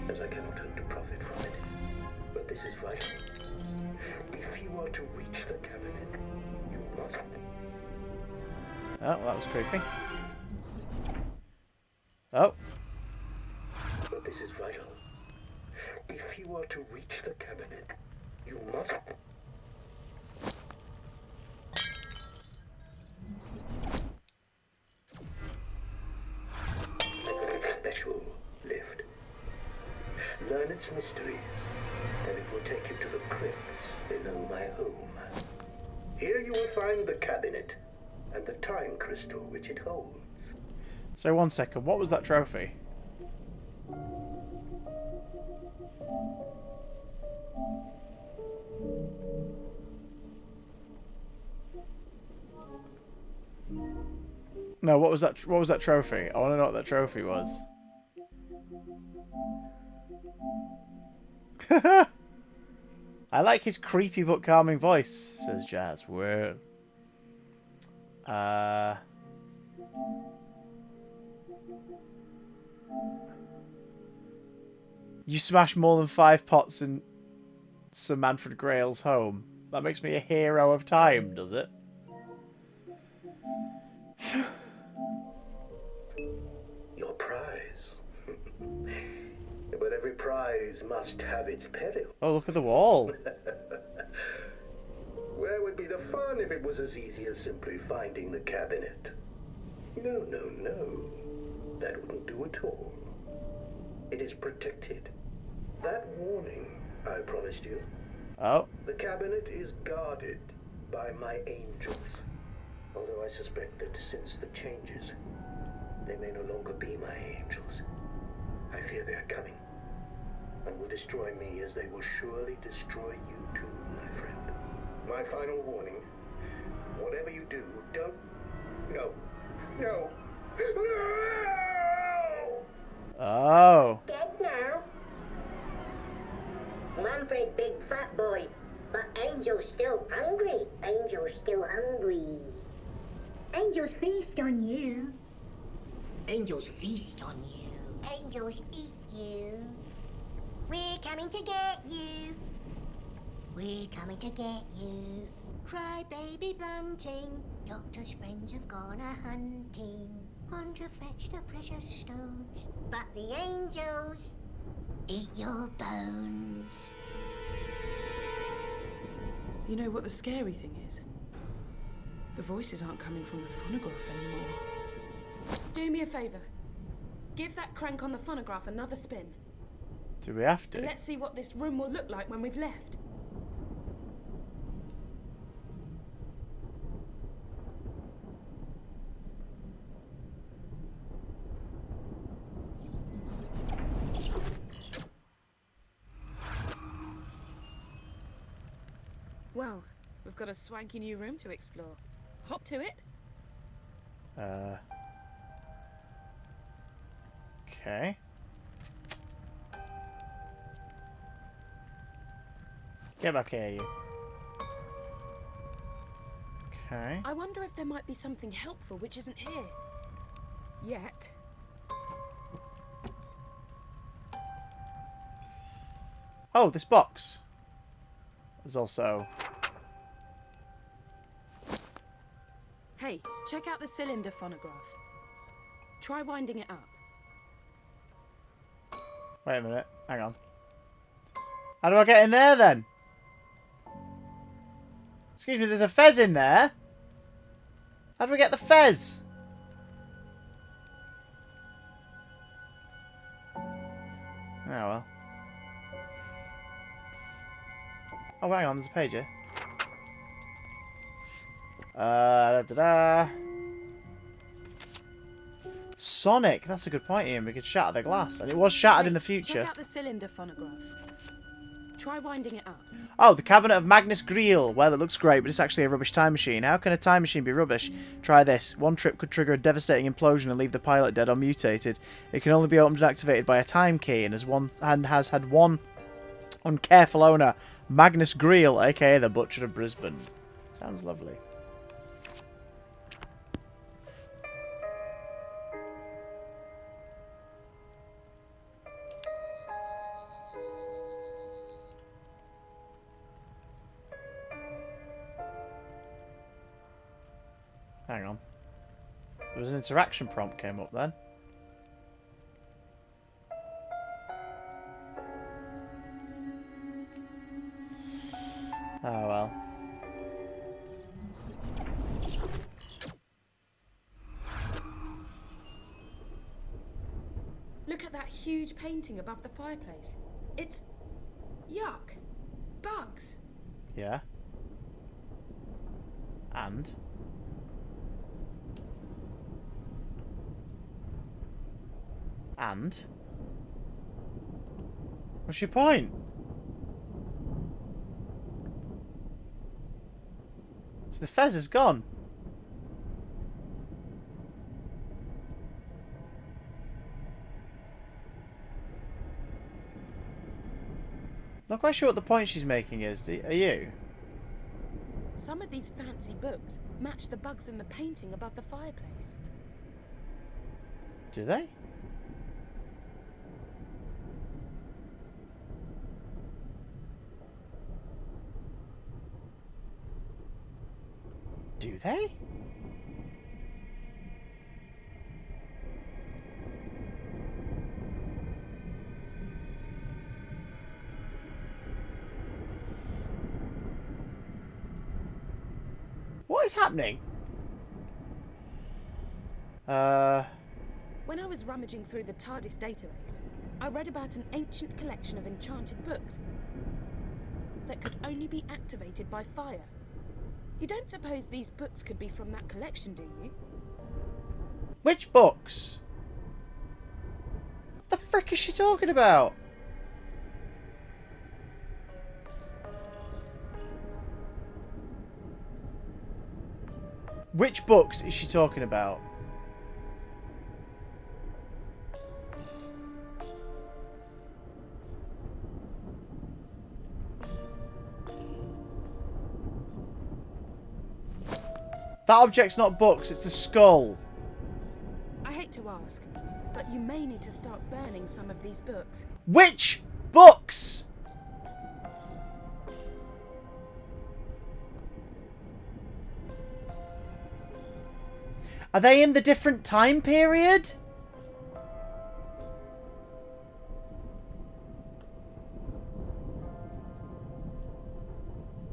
as I cannot hope to profit from it. But this is vital. If you are to reach the cabinet, you must... Oh, that was creepy. Oh. But this is vital. If you are to reach the cabinet, you must... Special lift. Learn its mysteries, and it will take you to the crypts below my home. Here you will find the cabinet, and the time crystal which it holds. So 1 second, what was that trophy? No, what was that? What was that trophy? I want to know what that trophy was. I like his creepy but calming voice, says Jazz. Well, you smash more than 5 pots in Sir Manfred Grail's home. That makes me a hero of time, does it? Your prize. But every prize must have its peril. Oh, look at the wall. Where would be the fun if it was as easy as simply finding the cabinet? No, no, no. That wouldn't do at all. It is protected. That warning I promised you. Oh. The cabinet is guarded by my angels. Although I suspect that since the changes, they may no longer be my angels. I fear they are coming, and will destroy me as they will surely destroy you too, my friend. My final warning, whatever you do, don't... No. No. No! Oh. Dead now. Manfred, big fat boy. But Angel's still hungry. Angel's still hungry. Angels feast on you. Angels feast on you. Angels eat you. We're coming to get you. We're coming to get you. Cry baby bunting. Doctor's friends have gone a-hunting. On to fetch the precious stones. But the angels eat your bones. You know what the scary thing is? The voices aren't coming from the phonograph anymore. Do me a favour. Give that crank on the phonograph another spin. Do we have to? And let's see what this room will look like when we've left. Well, we've got a swanky new room to explore. Hop to it. Okay. Get back here, you. Okay. I wonder if there might be something helpful which isn't here. Yet. Oh, this box. There's also... Hey, check out the cylinder phonograph. Try winding it up. Wait a minute. Hang on. How do I get in there, then? Excuse me, there's a fez in there. How do we get the fez? Oh, well. Oh, hang on, there's a page here. Sonic, that's a good point, Ian. We could shatter the glass. And it was shattered in the future. Check out the cylinder phonograph. Try winding it up. Oh, the cabinet of Magnus Greel. Well, it looks great, but it's actually a rubbish time machine. How can a time machine be rubbish? Try this. One trip could trigger a devastating implosion and leave the pilot dead or mutated. It can only be opened and activated by a time key, and has had one uncareful owner, Magnus Greel, aka the Butcher of Brisbane. Sounds lovely. Hang on. There was an interaction prompt came up then. Oh well. Look at that huge painting above the fireplace. It's... yuck. Bugs. Yeah. And? And? What's your point? So the fez is gone. Not quite sure what the point she's making is. Are you? Some of these fancy books match the bugs in the painting above the fireplace. Do they? Do they? What is happening? When I was rummaging through the TARDIS database, I read about an ancient collection of enchanted books that could only be activated by fire. You don't suppose these books could be from that collection, do you? Which books? What the frick is she talking about? Which books is she talking about? That object's not books, it's a skull. I hate to ask, but you may need to start burning some of these books. Which books? Are they in the different time period?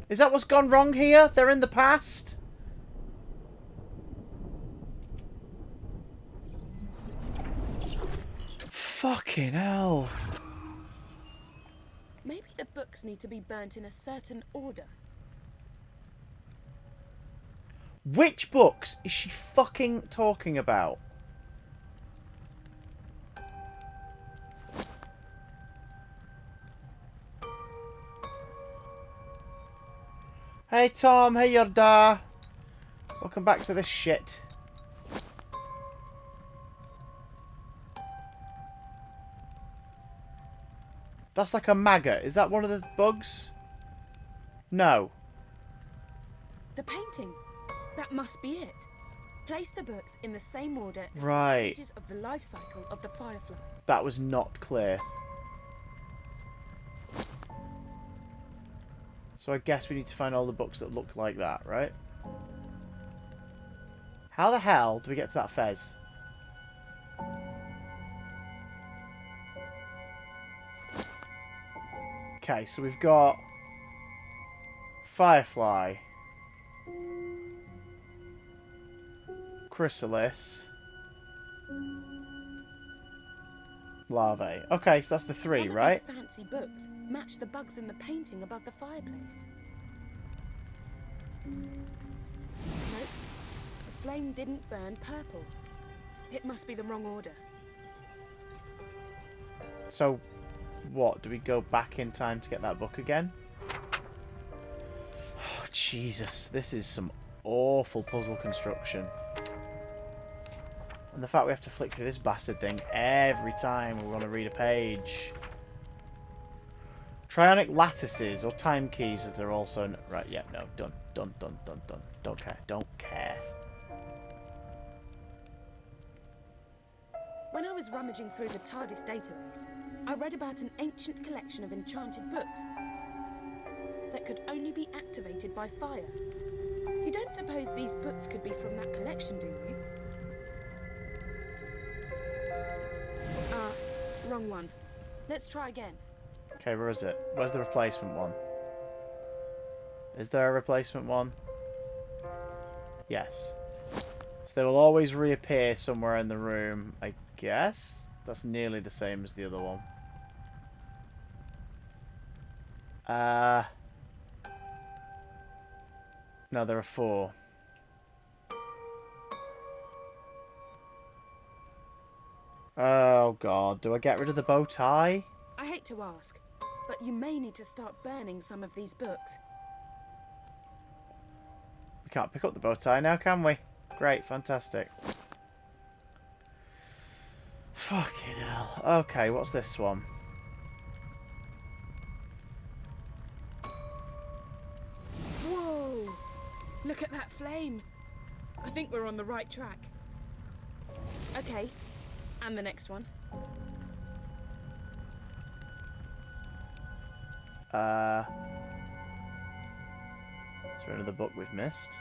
Is that what's gone wrong here? They're in the past? Fucking hell. Maybe the books need to be burnt in a certain order. Which books is she fucking talking about? Hey Tom, hey Yorda. Welcome back to this shit. That's like a maggot. Is that one of the bugs? No. The painting. That must be it. Place the books in the same order as Right. the stages of the life cycle of the firefly. That was not clear. So I guess we need to find all the books that look like that, right? How the hell do we get to that fez? Okay, so we've got Firefly, Chrysalis, Larvae. Okay, so that's the three, Some right? of these fancy books match the bugs in the painting above the fireplace. Nope. The flame didn't burn purple. It must be the wrong order. So, what? Do we go back in time to get that book again? Oh, Jesus. This is some awful puzzle construction. And the fact we have to flick through this bastard thing every time we want to read a page. Trionic lattices, or time keys as they're also... Right, yeah, no, done. Done, done, done, done. Don't care, don't care. When I was rummaging through the TARDIS database, I read about an ancient collection of enchanted books that could only be activated by fire. You don't suppose these books could be from that collection, do you? Wrong one. Let's try again. Okay, where is it? Where's the replacement one? Is there a replacement one? Yes. So they will always reappear somewhere in the room, I guess. That's nearly the same as the other one. No, there are 4. Oh god, do I get rid of the bow tie? I hate to ask, but you may need to start burning some of these books. We can't pick up the bow tie now, can we? Great, fantastic. Fucking hell. Okay, what's this one? Whoa! Look at that flame. I think we're on the right track. Okay, and the next one. Is there another book we've missed?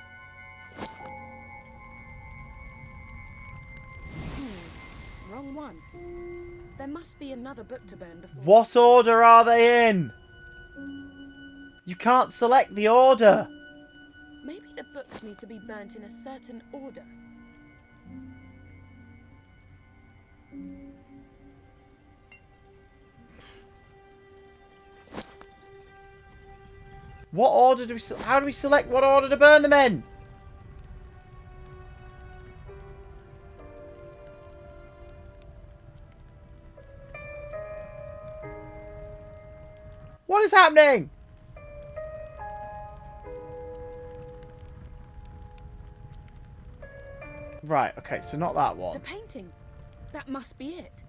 Wrong one. There must be another book to burn before... What order are they in? You can't select the order. Maybe the books need to be burnt in a certain order. What order do we... How do we select what order to burn them in? What is happening? Right, okay, so not that The one. painting. That must be it.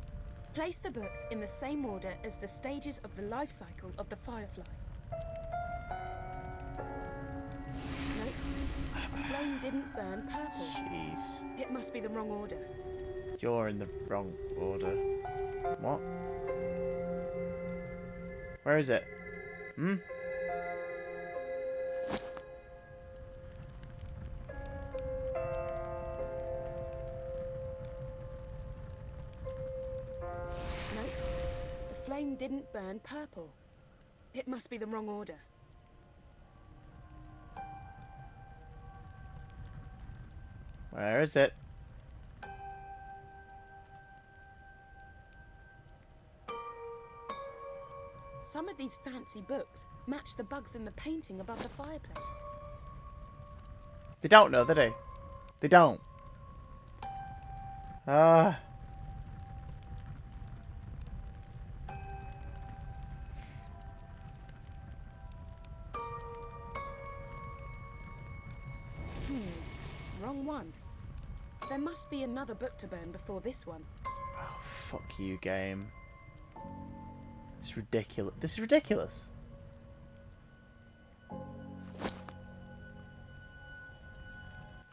Place the books in the same order as the stages of the life cycle of the Firefly. Nope. The flame didn't burn purple. Jeez. It must be the wrong order. You're in the wrong order. What? Where is it? Hmm? Nope. The flame didn't burn purple. It must be the wrong order. Where is it? Some of these fancy books match the bugs in the painting above the fireplace. They don't know, do they? They don't. Ah. Wrong one. There must be another book to burn before this one. Oh, fuck you, game. It's ridiculous. This is ridiculous.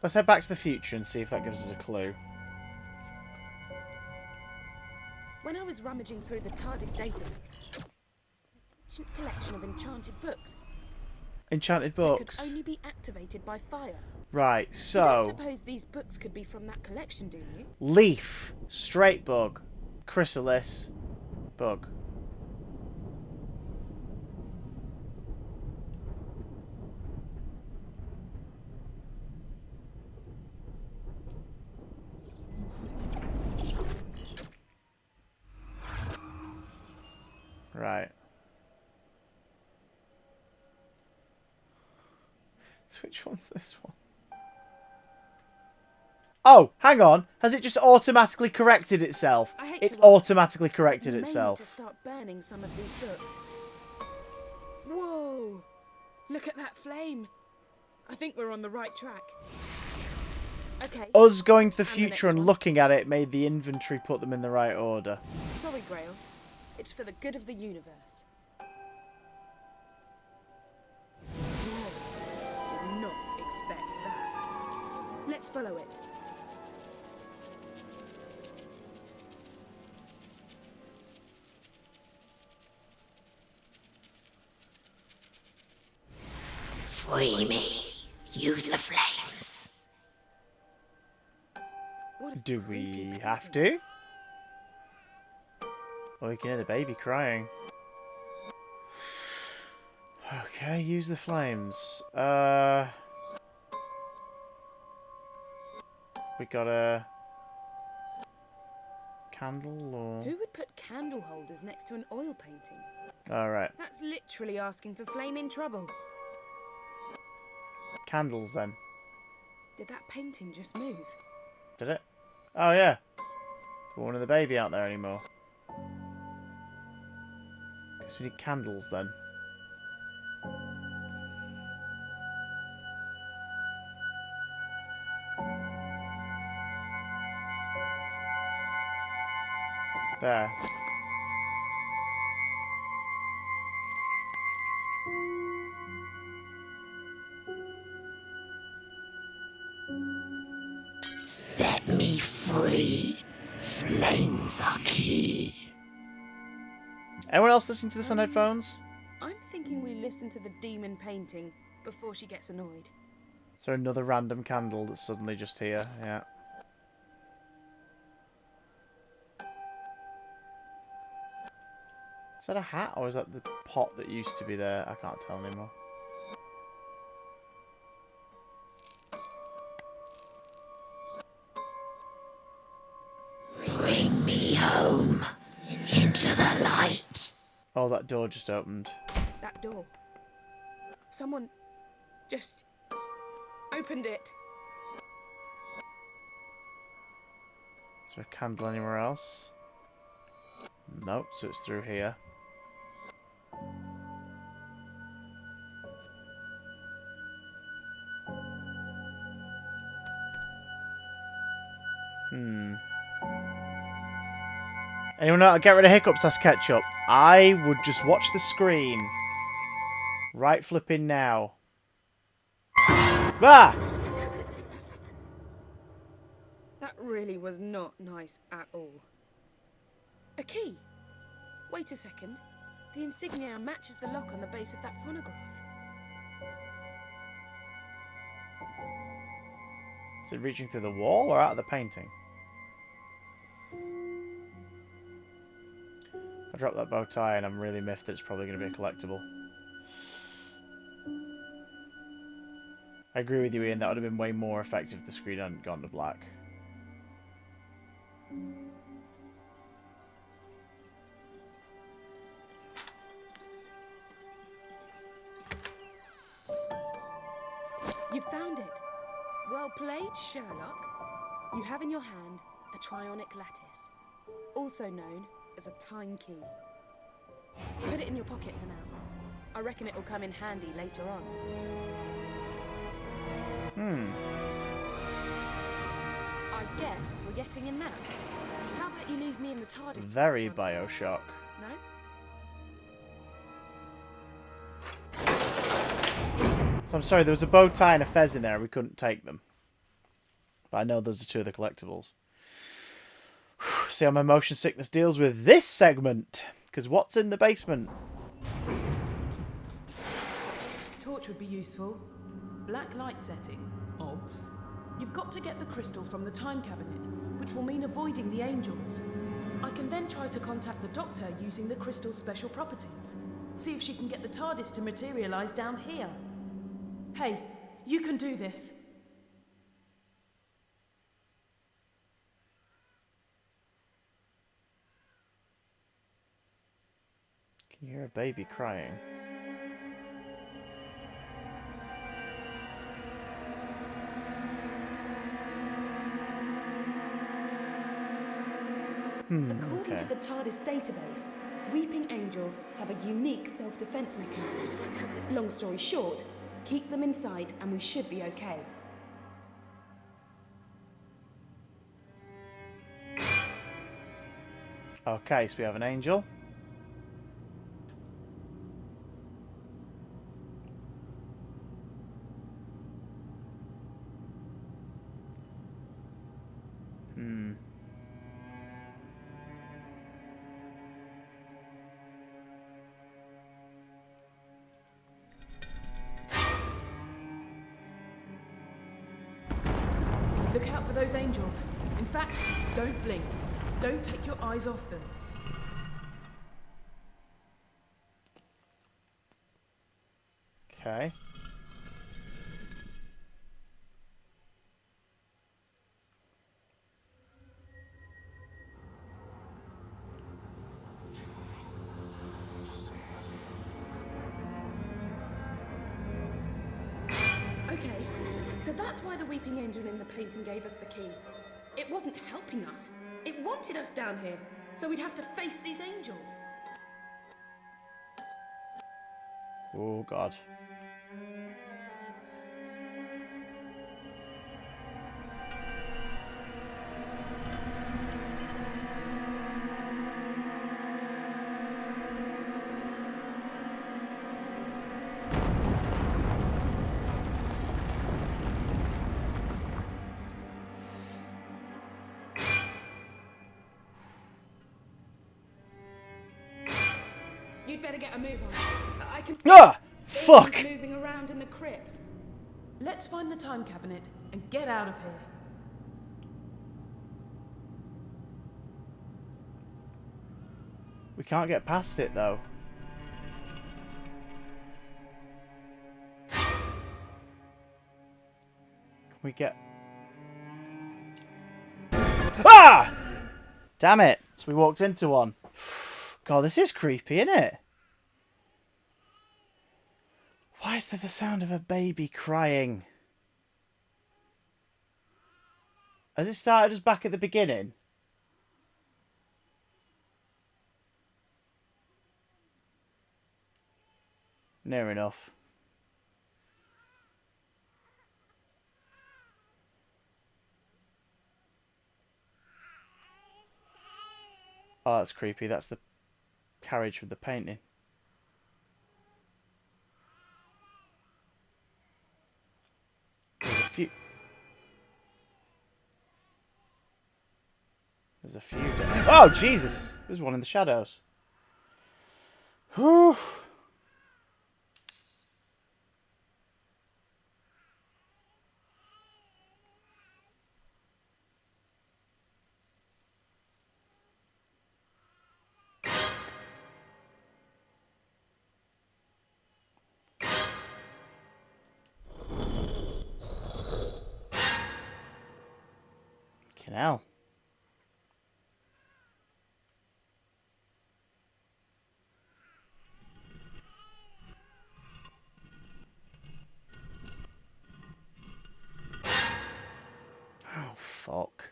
Let's head back to the future and see if that gives us a clue. When I was rummaging through the TARDIS database, ancient collection of enchanted books Enchanted that books. could only be activated by fire. Right, You don't so... suppose these books could be from that collection, do you? Leaf, straight bug, chrysalis, bug. Right. So which one's this one? Oh, hang on. Has it just automatically corrected itself? I hate It's to laugh, automatically corrected You may need itself. to start burning some of these books. Whoa! Look at that flame. I think we're on the right track. Okay. Us going to the And the future next and one. looking at it made the inventory put them in the right order. Sorry, Grail. It's for the good of the universe. Whoa. Did not expect that. Let's follow it. Free me. Use the flames. What a Do creepy we have painting. to? Oh, you can hear the baby crying. Okay, use the flames. We got a candle or... Who would put candle holders next to an oil painting? Alright, That's literally asking for flaming trouble. candles then. Did that painting just move? Did it? Oh yeah. Got one of the baby out there anymore. Guess we need candles then. There. Set me free. Flames are key. Anyone else listen to this on headphones? I'm thinking we listen to the demon painting before she gets annoyed. Is there another random candle that's suddenly just here? Yeah. Is that a hat or is that the pot that used to be there? I can't tell anymore. Bring me home. Into the light. Oh, that door just opened. That door. Someone just opened it. Is there a candle anywhere else? Nope, so it's through here. Anyone know how to get rid of hiccups? Ask Ketchup. I would just watch the screen. Right flipping now. Ah! That really was not nice at all. A key. Wait a second. The insignia matches the lock on the base of that phonograph. Is it reaching through the wall or out of the painting? I dropped that bow tie and I'm really miffed that it's probably going to be a collectible. I agree with you, Ian. That would have been way more effective if the screen hadn't gone to black. You found it. Well played, Sherlock. You have in your hand a trionic lattice, also known as a time key. Put it in your pocket for now. I reckon it'll come in handy later on. I guess we're getting in that. How about you leave me in the TARDIS? for Very this one? Bioshock. No? So I'm sorry, there was a bow tie and a fez in there. We couldn't take them. But I know those are two of the collectibles. See how my motion sickness deals with this segment. Because what's in the basement? Torch would be useful. Black light setting. Obvs. You've got to get the crystal from the time cabinet, which will mean avoiding the angels. I can then try to contact the Doctor using the crystal's special properties. See if she can get the TARDIS to materialise down here. Hey, you can do this. Can you hear a baby crying? According to the TARDIS database, weeping angels have a unique self-defense mechanism. Long story short, keep them in sight and we should be okay. Okay, so we have an angel. Look out for those angels. In fact, don't blink. Don't take your eyes off them. Okay. Okay, so that's why the weeping angel in the painting gave us the key. It wasn't helping us. It wanted us down here, so we'd have to face these angels. Oh, God. You'd better get a move on. I can see Ah! things Fuck! moving around in the crypt. Let's find the time cabinet and get out of here. We can't get past it, though. Can we get... Ah! Damn it. So we walked into one. God, this is creepy, isn't it? Why is there the sound of a baby crying? Has it started us back at the beginning? Near enough. Oh, that's creepy. That's the carriage with the painting. There's a few... There's a few... Oh, Jesus! There's one in the shadows. Whew. Fucking hell. Oh, fuck.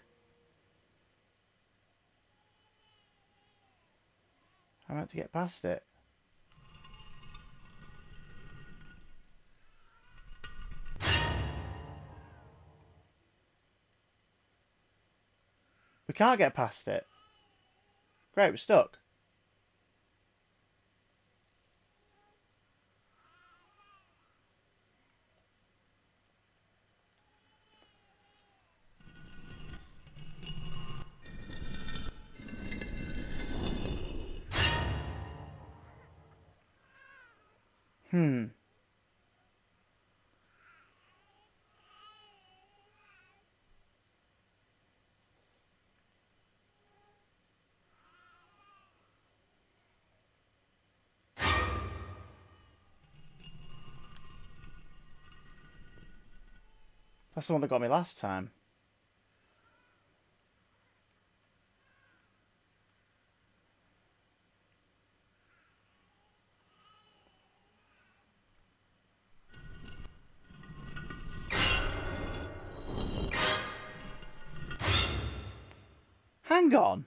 I'm about to get past it. We can't get past it. Great, we're stuck. That's the one that got me last time. Hang on.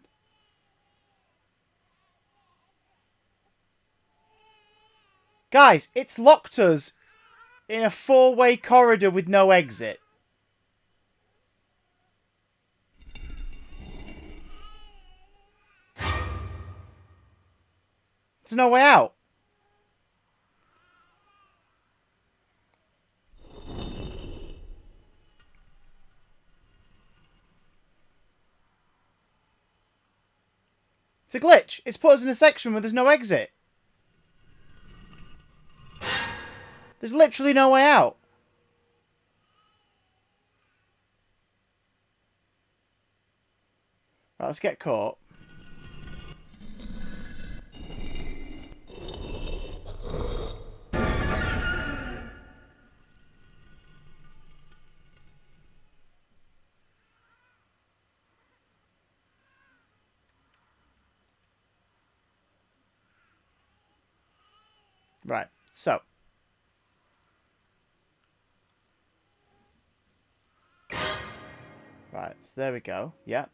Guys, it's locked us in a 4-way corridor with no exit. There's no way out. It's a glitch. It's put us in a section where there's no exit. There's literally no way out. Right, let's get caught. Right, so. Right, so there we go. Yeah.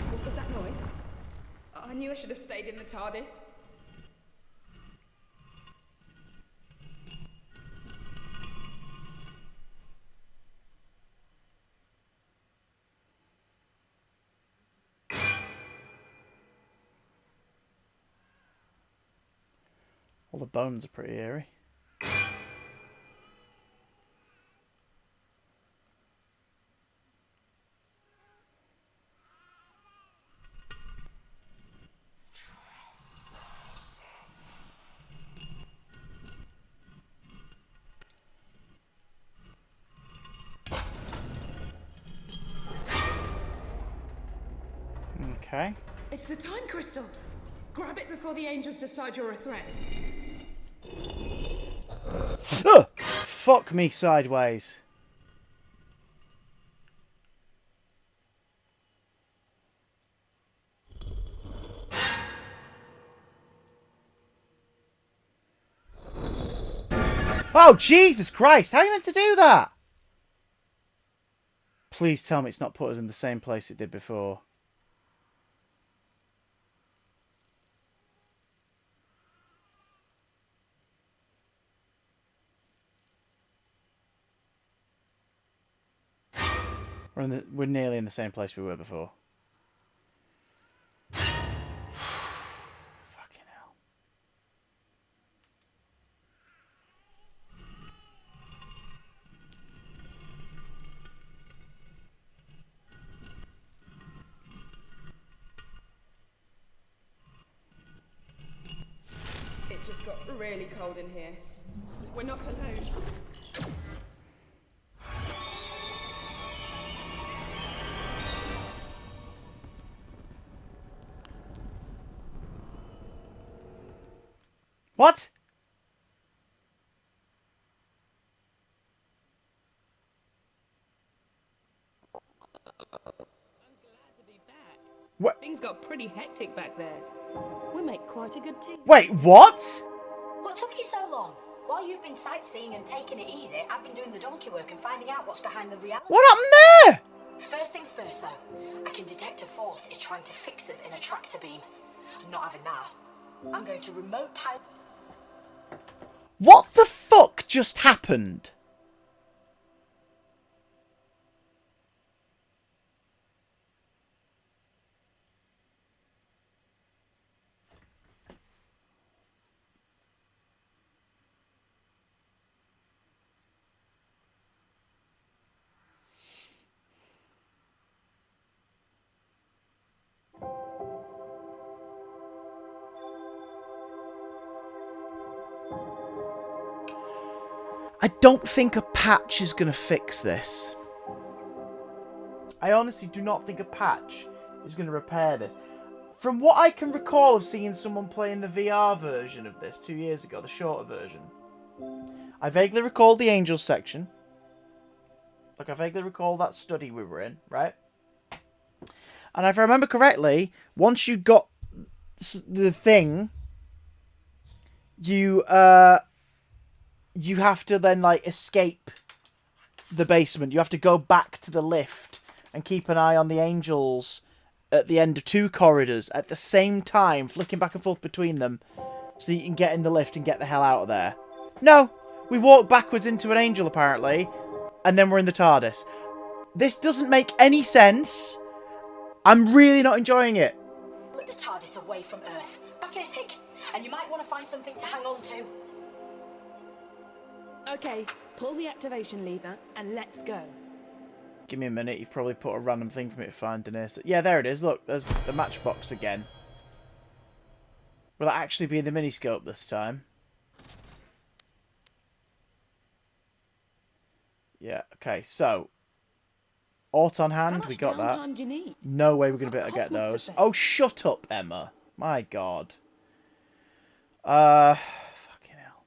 What was that noise? I knew I should have stayed in the TARDIS. All the bones are pretty eerie. Okay. It's the time crystal. Grab it before the angels decide you're a threat. Ugh! Fuck me sideways. Oh, Jesus Christ! How are you meant to do that? Please tell me it's not put us in the same place it did before. We're nearly in the same place we were before. Fucking hell. It just got really cold in here. We're not alone. What? What? Things got pretty hectic back there. We make quite a good team. Wait, what? What took you so long? While you've been sightseeing and taking it easy, I've been doing the donkey work and finding out what's behind the reality. What happened there? First things first, though. I can detect a force is trying to fix us in a tractor beam. I'm not having that. I'm going to remote pilot. What the fuck just happened? I don't think a patch is going to fix this. I honestly do not think a patch is going to repair this. From what I can recall of seeing someone playing the VR version of this 2 years ago, the shorter version, I vaguely recall the Angels section. Like, I vaguely recall that study we were in, right? And if I remember correctly, once you got the thing, you have to then, like, escape the basement. You have to go back to the lift and keep an eye on the Angels at the end of 2 corridors at the same time, flicking back and forth between them, so you can get in the lift and get the hell out of there. No, we walk backwards into an Angel, apparently, and then we're in the TARDIS. This doesn't make any sense. I'm really not enjoying it. Put the TARDIS away from Earth. Back in a tick, and you might want to find something to hang on to. Okay, pull the activation lever and let's go. Give me a minute. You've probably put a random thing for me to find, Denise. Yeah, there it is. Look, there's the matchbox again. Will it actually be in the miniscope this time? Yeah, okay, so Alt on hand, we got that. How much downtime do you need? No way we're going to be able to get those. Oh, shut up, Emma. My God. Fucking hell.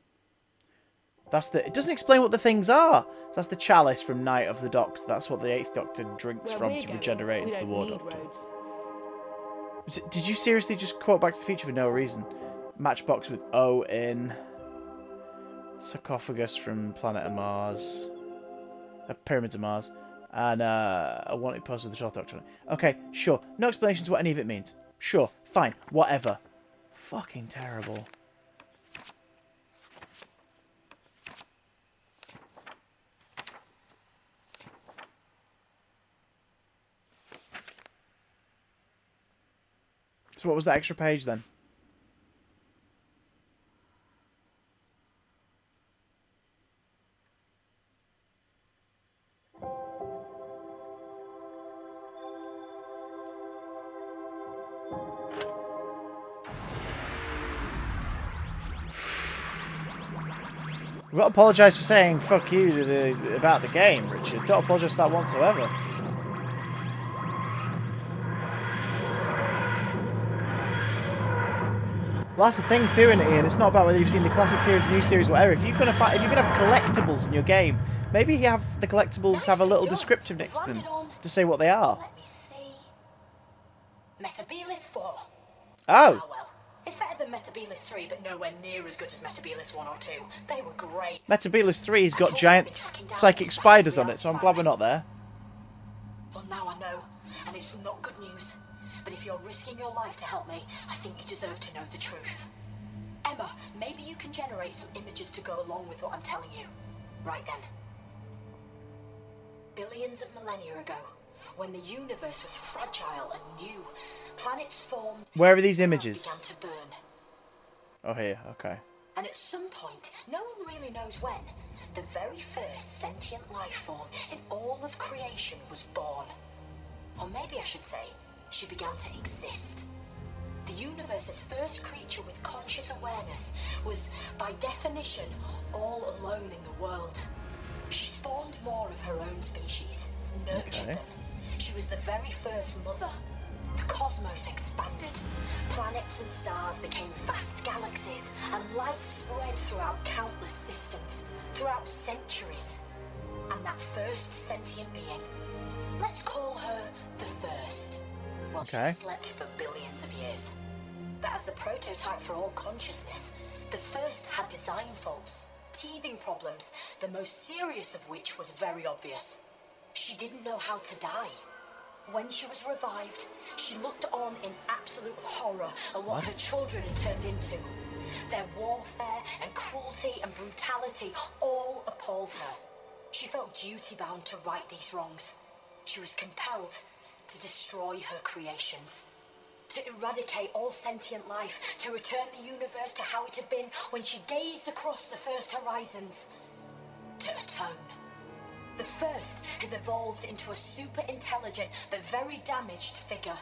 It doesn't explain what the things are. So that's the chalice from Night of the Doctor. That's what the 8th Doctor drinks from to regenerate into the War Doctor. Did you seriously just quote Back to the Future for no reason? Matchbox with O in. Sarcophagus from Planet of Mars. Pyramids of Mars. And a wanted poster with the 12th Doctor on it. Okay, sure. No explanations what any of it means. Sure, fine, whatever. Fucking terrible. So what was that extra page then? We've got to apologise for saying fuck you to about the game, Richard. Don't apologise for that whatsoever. Well, that's the thing too, isn't it, Ian? It's not about whether you've seen the classic series, the new series, whatever. If you're gonna have collectibles in your game, maybe you have the collectibles have a little descriptive next to them to say what they are. Let me see. Metabilis 4. Oh. Ah, well. It's better than Metabilis 3, but nowhere near as good as Metabilis 1 or 2. They were great. Metabilis 3's got giant psychic spiders on it, so I'm glad we're not there. Well, now I know, and it's not good news. But if you're risking your life to help me, I think you deserve to know the truth. Emma, maybe you can generate some images to go along with what I'm telling you. Right then. Billions of millennia ago, when the universe was fragile and new, planets formed. Where are these images? Began to burn. Oh, here. Okay. And at some point, no one really knows when, the very first sentient life form in all of creation was born. Or maybe I should say, she began to exist. The universe's first creature with conscious awareness was, by definition, all alone in the world. She spawned more of her own species, nurtured them. She was the very first mother. The cosmos expanded. Planets and stars became vast galaxies, and life spread throughout countless systems, throughout centuries. And that first sentient being, let's call her the First. Well, she slept for billions of years. But as the prototype for all consciousness, the First had design faults, teething problems, the most serious of which was very obvious. She didn't know how to die. When she was revived, she looked on in absolute horror at what her children had turned into. Their warfare and cruelty and brutality all appalled her. She felt duty-bound to right these wrongs. She was compelled to destroy her creations, to eradicate all sentient life, to return the universe to how it had been when she gazed across the first horizons, to atone. The First has evolved into a super intelligent but very damaged figure.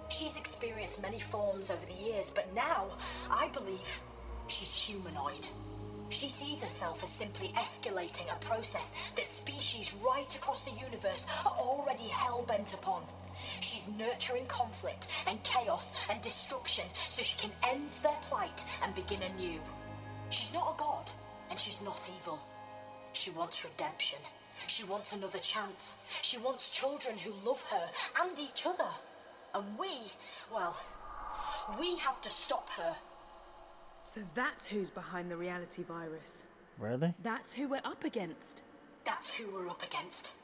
She's experienced many forms over the years, but now, I believe, she's humanoid. She sees herself as simply escalating a process that species right across the universe are already hell-bent upon. She's nurturing conflict and chaos and destruction so she can end their plight and begin anew. She's not a god, and she's not evil. She wants redemption. She wants another chance. She wants children who love her and each other. And we have to stop her. So that's who's behind the reality virus. Really? That's who we're up against. That's who we're up against.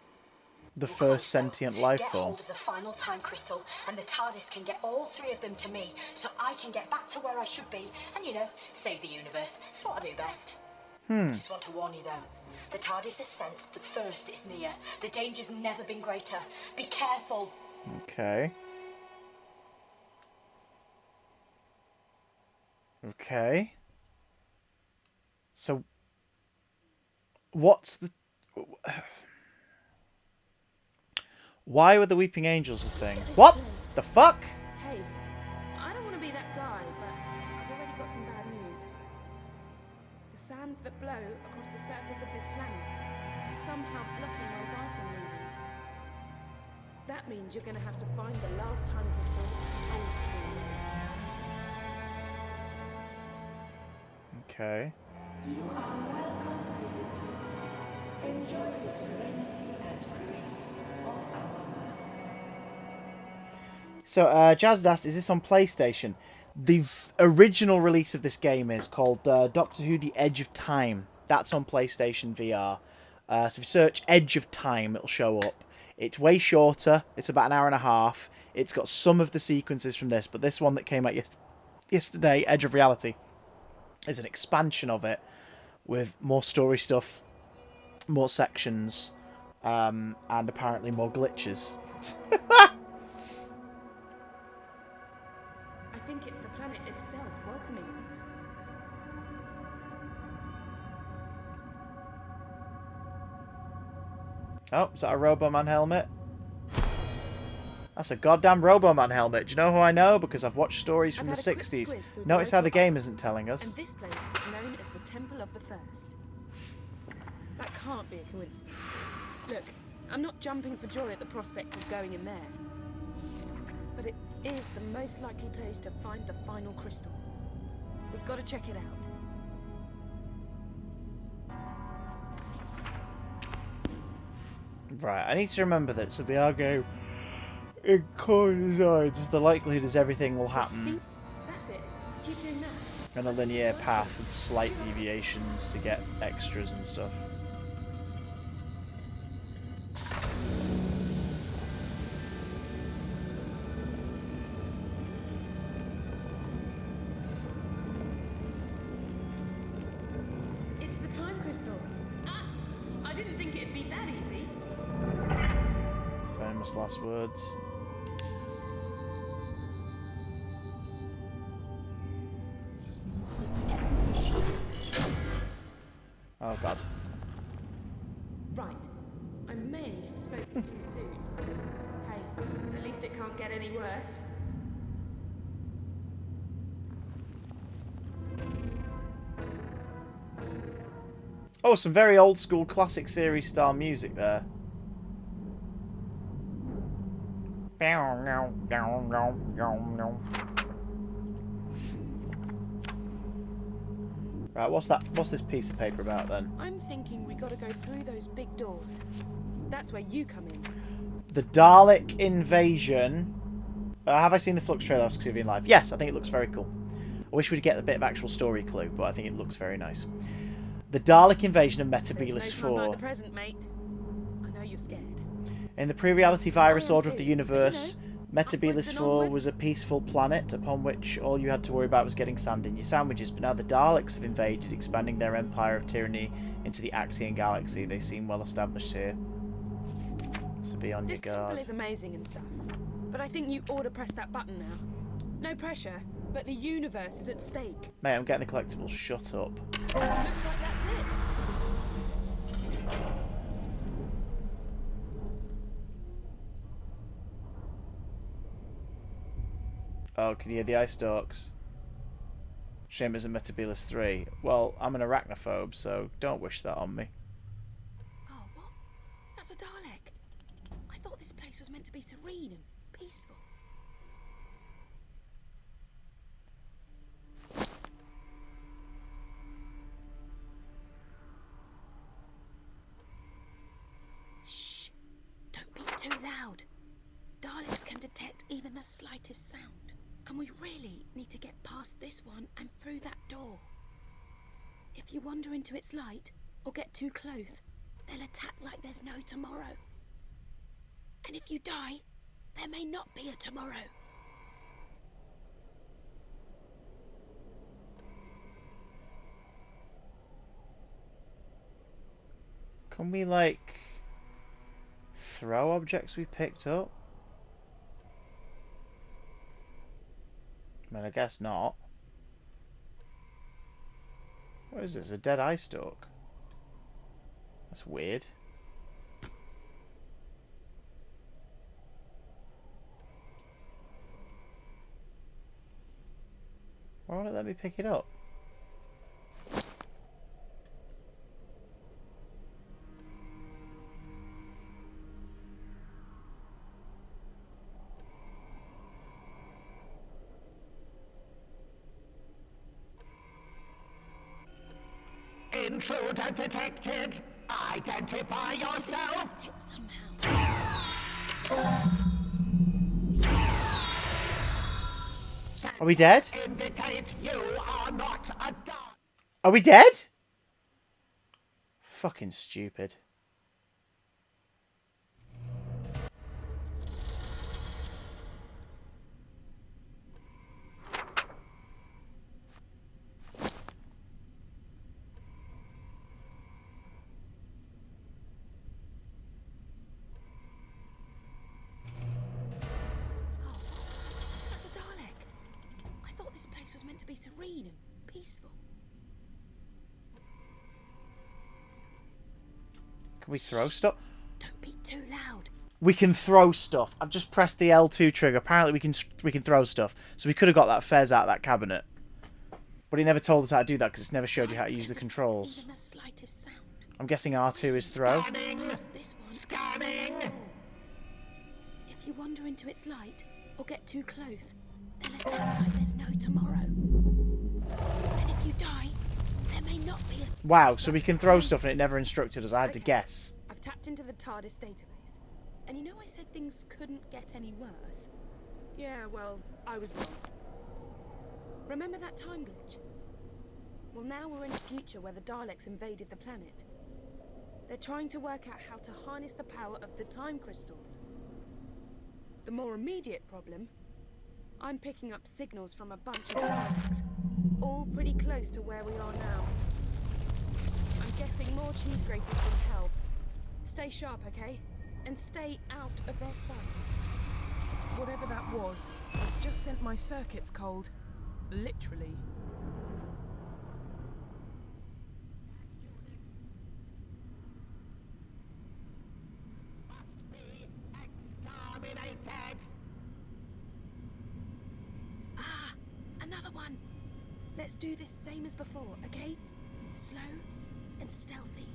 The We're first close, though. sentient life Get form. hold of the final time crystal, and the TARDIS can get all three of them to me, so I can get back to where I should be, and save the universe. It's what I do best. Just want to warn you, though. The TARDIS has sensed the first is near. The danger's never been greater. Be careful. Okay. Okay. So, what's the... Why were the Weeping Angels a thing? What the fuck? Hey, I don't want to be that guy, but I've already got some bad news. The sands that blow across the surface of this planet are somehow blocking those item readings. That means you're going to have to find the last time crystal old school. Okay. So, Jazz asked, is this on PlayStation? The original release of this game is called Doctor Who The Edge of Time. That's on PlayStation VR. So if you search Edge of Time, it'll show up. It's way shorter. It's about an hour and a half. It's got some of the sequences from this, but this one that came out yesterday, Edge of Reality, is an expansion of it with more story stuff, more sections, and apparently more glitches. I think it's the planet itself welcoming us. Oh, is that a Roboman helmet? That's a goddamn Roboman helmet. Do you know who I know? Because I've watched stories from the 60s. Notice how the game isn't telling us. And this place is known as the Temple of the First. That can't be a coincidence. Look, I'm not jumping for joy at the prospect of going in there. But it is the most likely place to find the final crystal. We've got to check it out. Right, I need to remember that it's a VR game. It coincides. The likelihood is everything will See? happen That's it. Keep doing that. on a linear path with slight deviations to get extras and stuff. It's the time crystal. Ah, I didn't think it'd be that easy. Famous last words. Oh god. Right. I may have spoken too soon. Hey, at least it can't get any worse. Oh, some very old school classic series style music there. Right, what's that? What's this piece of paper about then? I'm thinking we gotta go through those big doors. That's where you come in. The Dalek invasion. Have I seen the Flux trailer of in live? Yes, I think it looks very cool. I wish we'd get a bit of actual story clue, but I think it looks very nice. The Dalek invasion of There's Metebelis no time like 4. the present, mate. I know you're scared. In the pre-reality virus I am order of too, the universe, but Metebelis upwards and 4 onwards. was a peaceful planet upon which all you had to worry about was getting sand in your sandwiches. But now the Daleks have invaded, expanding their empire of tyranny into the Actian galaxy. They seem well established here. So be on This your temple guard. is amazing and stuff, but I think you ought to press that button now. No pressure, but the universe is at stake. Mate, I'm getting the collectibles. Shut up. Looks like that's it. Oh, can you hear the ice stalks? Shame it's a Metabolus 3. Well, I'm an arachnophobe, so don't wish that on me. Oh, what? That's a Dalek. I thought this place was meant to be serene and peaceful. Shh! Don't be too loud. Daleks can detect even the slightest sound. And we really need to get past this one and through that door. If you wander into its light or get too close, they'll attack like there's no tomorrow. And if you die, there may not be a tomorrow. Can we, like, throw objects we picked up? I mean, I guess not. What is this? A dead eye stalk? That's weird. Why won't it let me pick it up? Intruder detected. Identify yourself. Distract it somehow. Are we dead? Indicate you are not a dog. Are we dead? Fucking stupid. That's a Dalek. I thought this place was meant to be serene and peaceful. Can we throw stuff? Don't be too loud. We can throw stuff. I've just pressed the L2 trigger. Apparently we can throw stuff. So we could have got that Fez out of that cabinet. But he never told us how to do that because it's never showed you how to use the controls. Even the slightest sound. I'm guessing R2 is throw. Past this one. Scanning. If you wander into its light or get too close, they'll attack like there's no tomorrow. And if you die, there may not be a... Wow, so we can throw stuff and it never instructed us. I had to guess. I've tapped into the TARDIS database. And you know I said things couldn't get any worse? Yeah, well, I was wrong. Remember that time glitch? Well, now we're in a future where the Daleks invaded the planet. They're trying to work out how to harness the power of the time crystals. The more immediate problem, I'm picking up signals from a bunch of Daleks, all pretty close to where we are now. I'm guessing more cheese graters from hell. Stay sharp, okay? And stay out of their sight. Whatever that was, has just sent my circuits cold. Literally. Must be exterminated. Ah, another one. Let's do this same as before, okay? Slow and stealthy.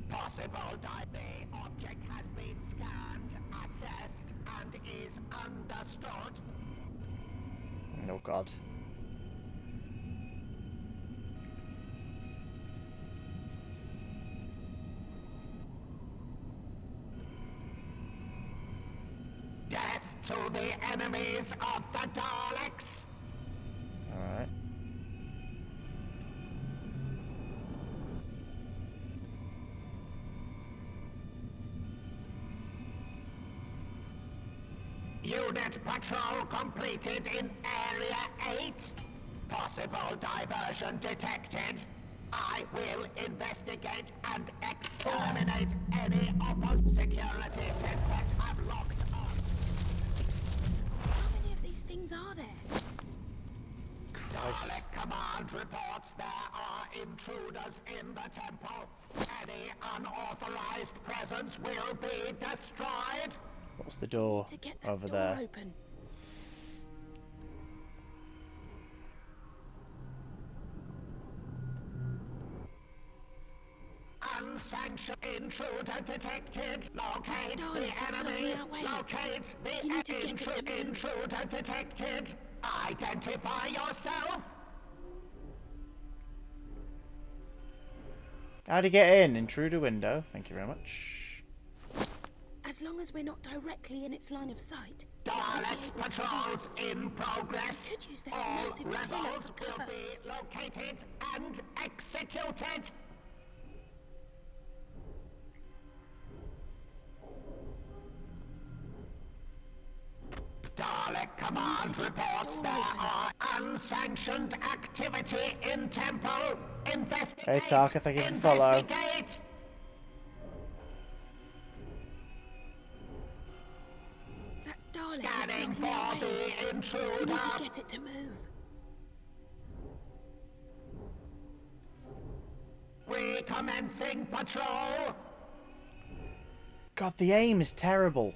Possible die. The object has been scanned, assessed, and is understood. Oh god. Death to the enemies of the Daleks. Alright. Unit patrol completed in Area 8. Possible diversion detected. I will investigate and exterminate any security sensors have locked on. How many of these things are there? Christ. Dalek Command reports there are intruders in the temple. Any unauthorized presence will be destroyed. What's the door To get that over door there? open. Unsanctioned intruder detected. Locate Darling, the it's enemy. blocking our way. Locate the You need to get it to move. intruder detected. Identify yourself. How do you get in? Intruder window. Thank you very much. As long as we're not directly in its line of sight, Dalek patrols in progress. we could use that All massive pillar rebels for will cover. be located and executed. Dalek command reports there are unsanctioned activity in temple. Investigate. Hey, Tarka, thank you for the follow. Investigate. That Dalek Scanning is blocking our for way. the We intruder. need to get it to move. Recommencing patrol. God, the aim is terrible.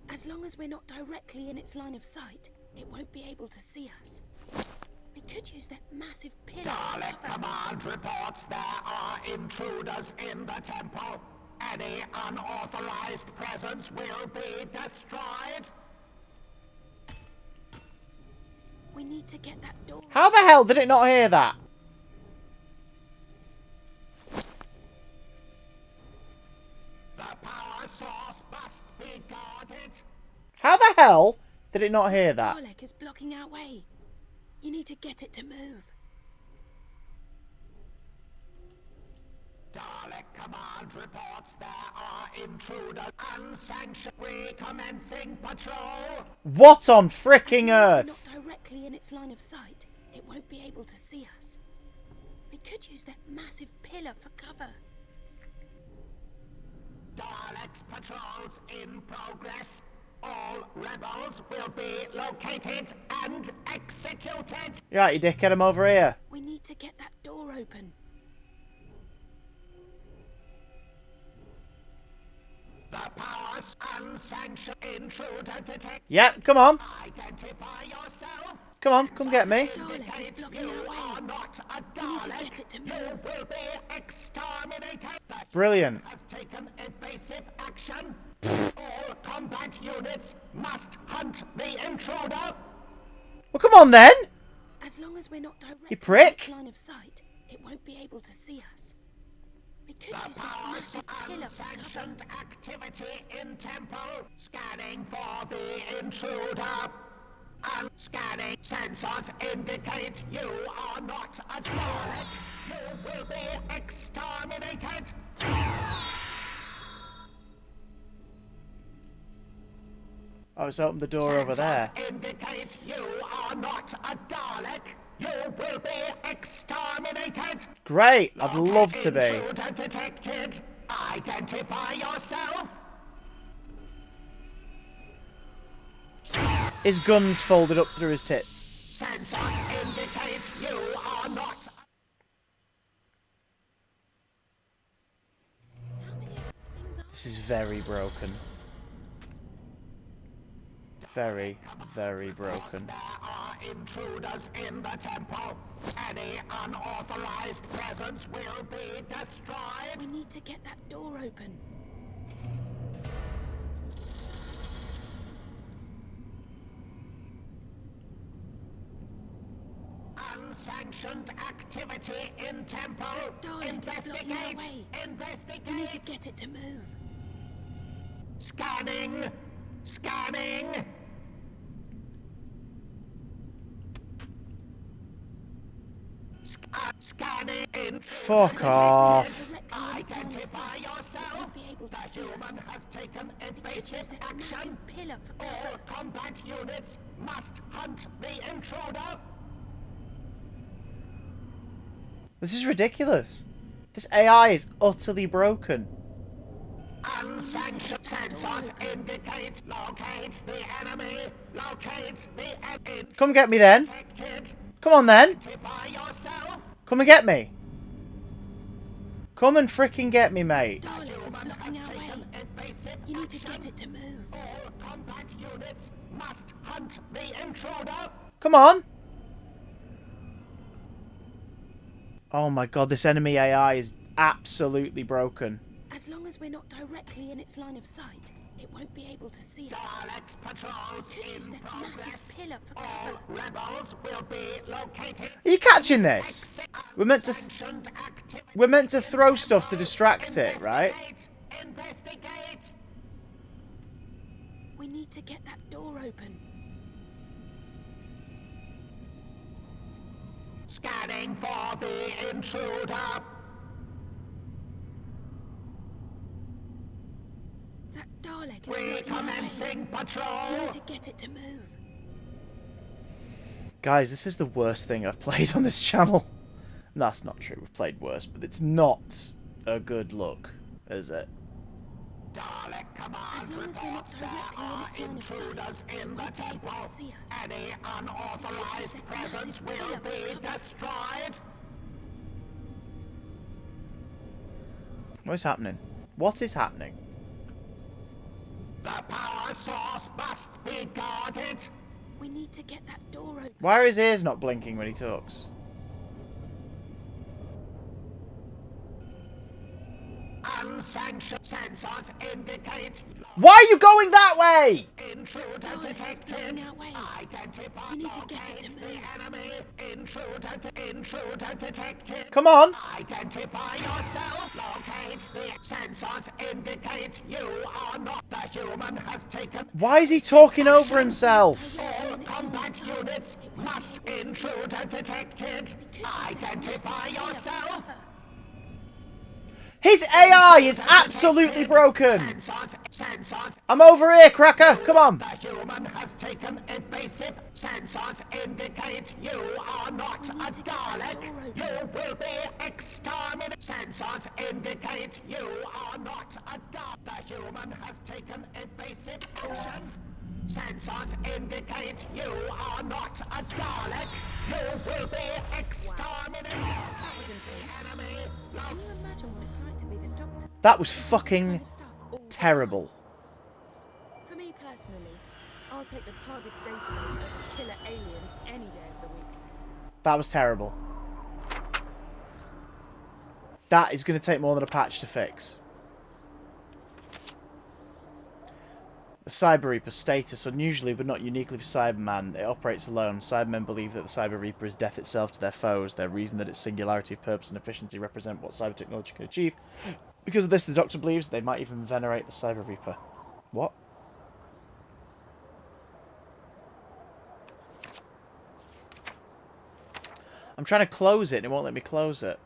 As long as we're not directly in its line of sight, it won't be able to see us. We could use that massive pillar for Dalek cover. command reports there are intruders in the temple. Any unauthorized presence will be destroyed. We need to get that door. How the hell did it not hear that? The power source must be guarded. How the hell did it not hear that? Dalek is blocking our way. You need to get it to move. Dalek command reports there are intruders. Unsanctioned. Recommencing patrol. What on As fricking long as we're earth? not directly in its line of sight, it won't be able to see us. We could use that massive pillar for cover. Dalek's patrols in progress. All rebels will be located and executed. You're right, you dickhead, I'm over here. We need to get that door open. The powers unsanctioned intruder detect. Yep, come on. Identify yourself. Come on, come get me. Dalek is blocking You our way. are not a We need to Dalek. get it to You move. will be exterminated. The Brilliant. has taken evasive action. All combat units must hunt the intruder. Well, come on then. As long as we're not directly You prick. in its line of sight, it won't be able to see us. We could use that Powers massive pillar for cover. unsanctioned activity in temple. Scanning for the intruder. Scanning sensors indicate you are not a Dalek. You will be exterminated. Oh, it's opened the door over there. Indicate you are not a Dalek. You will be exterminated. Great, I'd love to be. Intruder detected. Identify yourself. His gun's folded up through his tits. Sensors indicate you are not. How many of these things are This is very broken. Very, very broken. There are intruders in the temple. Any unauthorized presence will be destroyed. We need to get that door open. Unsanctioned activity in temple. Dalek is blocking our Investigate. way. Investigate. We need to get it to move. Scanning. Scanning. Scanning in. Fuck off. Directly in its line of Identify sight, it yourself. won't be able to The see human us. has taken We could use evasive that action. massive pillar for All cover. combat units must hunt the intruder. This is ridiculous. This AI is utterly broken. Unsanctioned sensors indicate. Locate the enemy. Locate the enemy. Come get me then. Detected. Come on then. Identify yourself. Come and get me. Come and fricking get me, mate. Dalek is blocking our way. Evasive You need to action. get it to move. All combat units must hunt the intruder. Come on. Oh my god, this enemy AI is absolutely broken. As long as we're not directly in its line of sight, it won't be able to see us. Daleks patrols Could use in that progress. massive pillar for All cover. rebels will be located. Are you catching this? We're meant to throw stuff to distract it, right? Investigate. We need to get that door open. Scanning for the intruder. That Dalek is blocking our way. Recommencing patrol. We need to get it to move. Guys, this is the worst thing I've played on this channel. That's not true. We've played worse, but it's not a good look, is it? Dalek As command long as we're not reports there directly in are its line of sight, intruders it in the won't be able temple. to see us. Any unauthorized that presence massive will pillar for be cover. destroyed. What is happening? What is happening? The power source must be guarded. We need to get that door open. Why are his ears not blinking when he talks? Unsanctioned sensors indicate Why are you going that way? intruder Dalek is detected. blocking our way. Identify We need to get it to the move. enemy. Intruder detected. Come on. Identify yourself. Locate the sensors indicate you are not. The human has taken. Why is he talking over himself? All combat units must intruder detected. Identify yourself. His AI is absolutely broken. Sensors. I'm over here, Cracker. Come on. The human has taken evasive. Sensors indicate you are not a Dalek. You will be exterminated. Sensors indicate you are not a Dalek. The human has taken evasive action. Sensors indicate you are not a Dalek. You will be exterminated. That was intense. Can you imagine what it's like to be the Doctor? That was Kind fucking of stuff all the terrible. time. For me personally, I'll take the TARDIS database over killer aliens any day of the week. That was terrible. That is going to take more than a patch to fix. The Cyber Reaper status, unusually but not uniquely for Cyberman, it operates alone. Cybermen believe that the Cyber Reaper is death itself to their foes. Their reason that its singularity of purpose and efficiency represent what cyber technology can achieve. Because of this, the Doctor believes they might even venerate the Cyber Reaper. What? I'm trying to close it and it won't let me close it.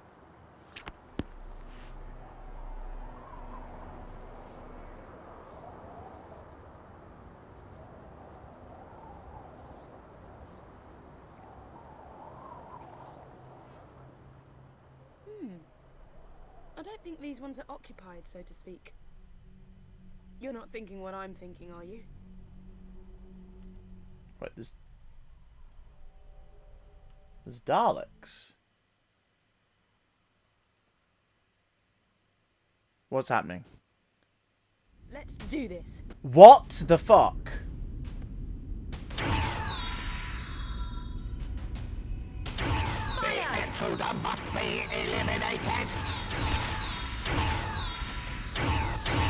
I don't think these ones are occupied, so to speak. You're not thinking what I'm thinking, are you? Right, there's Daleks. What's happening? Let's do this. What the fuck? The intruder must be eliminated.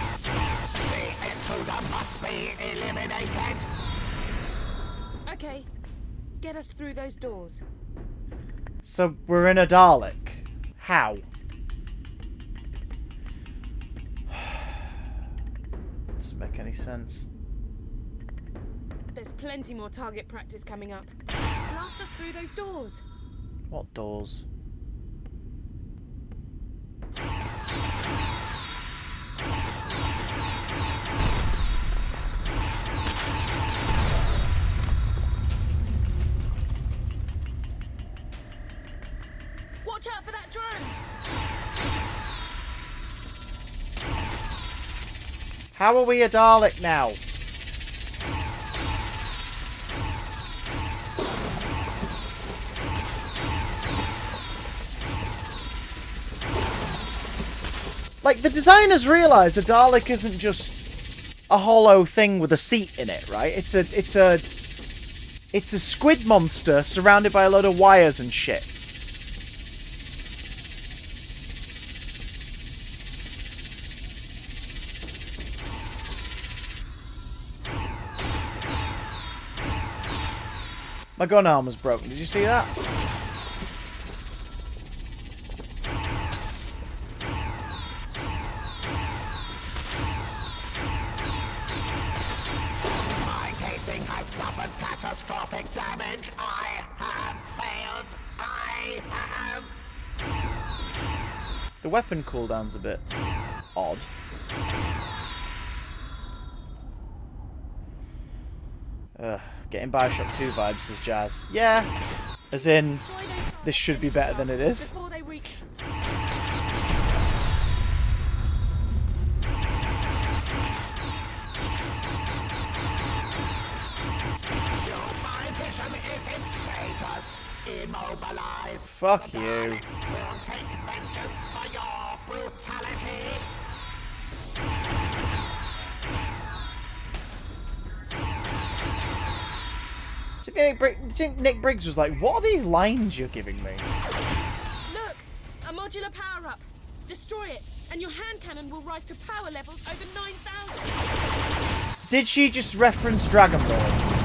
The intruder must be eliminated. Okay, get us through those doors. So we're in a Dalek. How? Doesn't make any sense. There's plenty more target practice coming up. Blast us through those doors. What doors? Watch out for that drone! How are we a Dalek now? Like, the designers realise a Dalek isn't just a hollow thing with a seat in it, right? It's a squid monster surrounded by a load of wires and shit. My gun arm was broken. Did you see that? My casing has suffered catastrophic damage. I have failed. I have. The weapon cooldown's a bit odd. Getting Bioshock 2 vibes, says Jazz. Yeah, as in, this should be better than it is. Before they reach us. My vision is in status. Immobilized. Fuck The you. Daleks will take vengeance for your brutality. Do you think Nick Briggs was like, what are these lines you're giving me? Look, a modular power-up. Destroy it, and your hand cannon will rise to power levels over 9,000. Did she just reference Dragon Ball?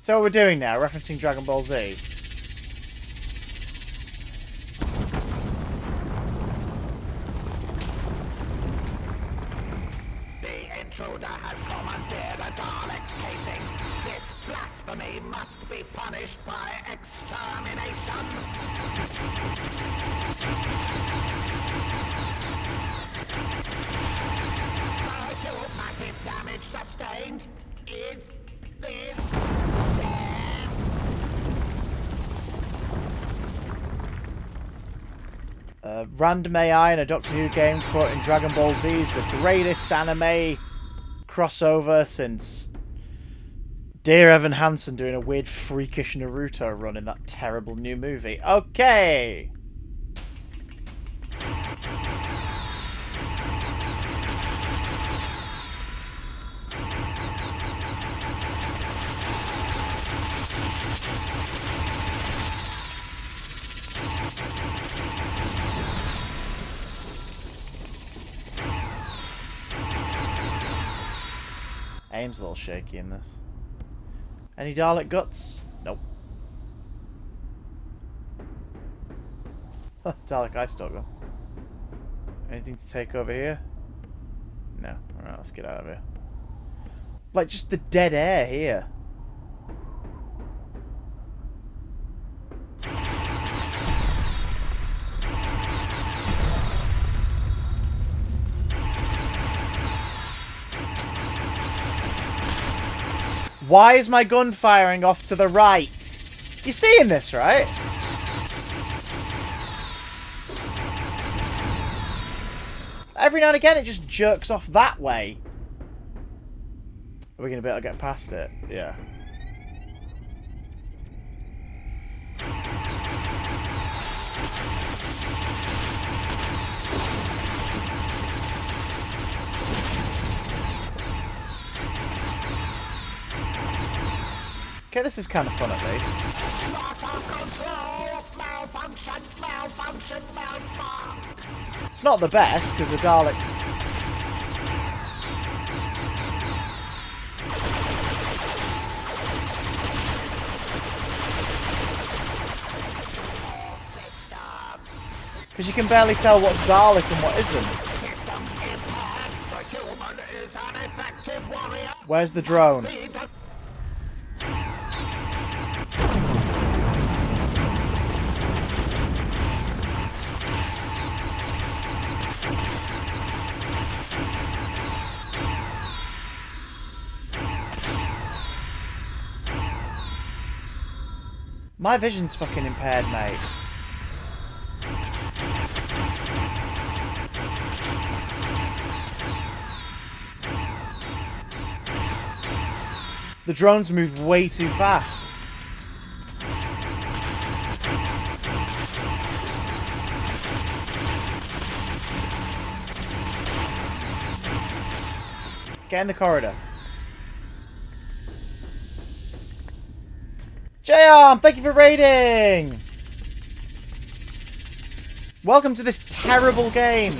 So what we're doing now, referencing Dragon Ball Z. The intruder has commandeered a Dalek's casing. This blasphemy must be punished by extermination. The huge massive damage sustained is this death. Random AI in a Doctor Who game quoting Dragon Ball Z is the greatest anime crossover since Dear Evan Hansen doing a weird freakish Naruto run in that terrible new movie. Okay! Aim's a little shaky in this. Any Dalek guts? Nope. Huh, Dalek eye stalker. Anything to take over here? No. Alright, let's get out of here. Like, just the dead air here. Why is my gun firing off to the right? You're seeing this, right? Every now and again it just jerks off that way. Are we going to be able to get past it? Yeah. Okay, this is kind of fun at least. It's not the best, because the Daleks... Because you can barely tell what's Dalek and what isn't. Where's the drone? My vision's fucking impaired, mate. The drones move way too fast. Get in the corridor. J-Arm, thank you for raiding! Welcome to this terrible game.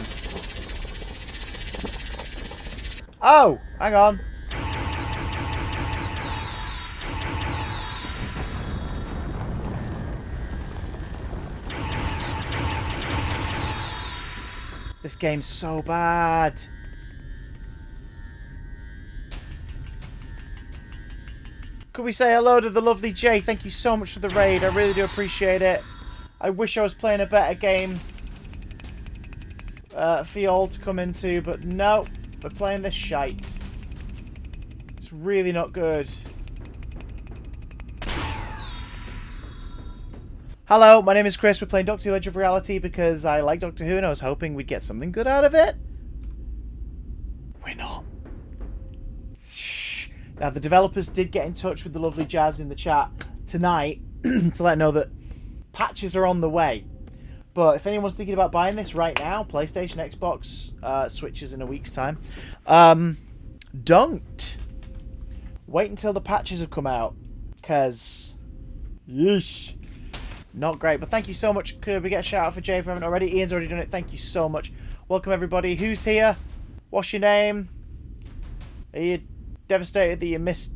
Oh, hang on. This game's so bad. Could we say hello to the lovely Jay? Thank you so much for the raid. I really do appreciate it. I wish I was playing a better game for you all to come into, but no, we're playing this shite. It's really not good. Hello, my name is Chris. We're playing Doctor Who Edge of Reality because I like Doctor Who and I was hoping we'd get something good out of it. We're not. Now, the developers did get in touch with the lovely Jazz in the chat tonight to let know that patches are on the way. But if anyone's thinking about buying this right now, PlayStation, Xbox, Switches in a week's time, don't. Wait until the patches have come out. Because, yeesh, not great. But thank you so much. Could we get a shout out for Jay if we haven't already? Ian's already done it. Thank you so much. Welcome, everybody. Who's here? What's your name? Are you devastated that you missed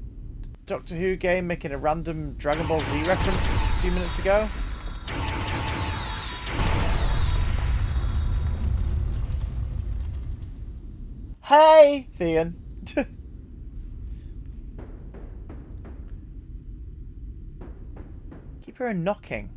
Doctor Who game making a random Dragon Ball Z reference a few minutes ago? Hey, Theon. Keep her knocking.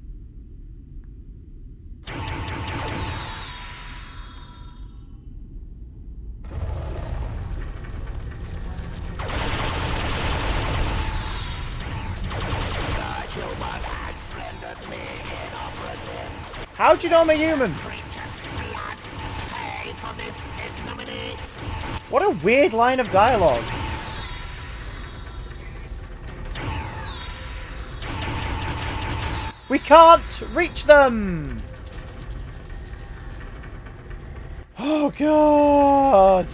How'd you know I'm a human? What a weird line of dialogue. We can't reach them! Oh god!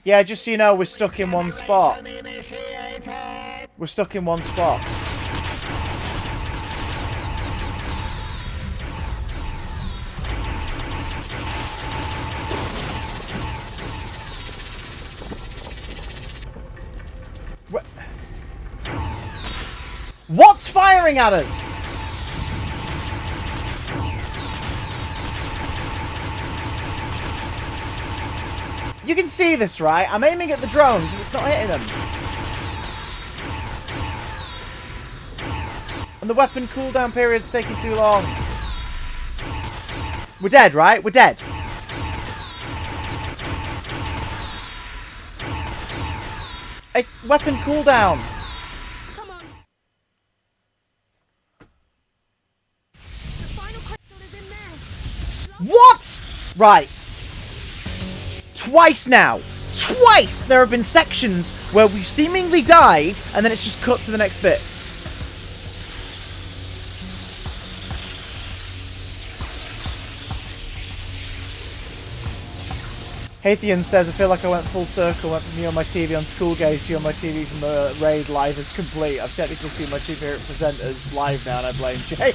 Yeah, just so you know, we're stuck in one spot. We're stuck in one spot. What's firing at us? You can see this, right? I'm aiming at the drones and it's not hitting them. And the weapon cooldown period's taking too long. We're dead, right? We're dead. Weapon cooldown. Come on. The final crystal is in there. What? Right. Twice now. Twice there have been sections where we've seemingly died and then it's just cut to the next bit. Hathian says, I feel like I went full circle, went from you on my TV on School Gaze to you on my TV from the raid live as complete. I've technically seen my two favourite presenters live now and I blame Jay.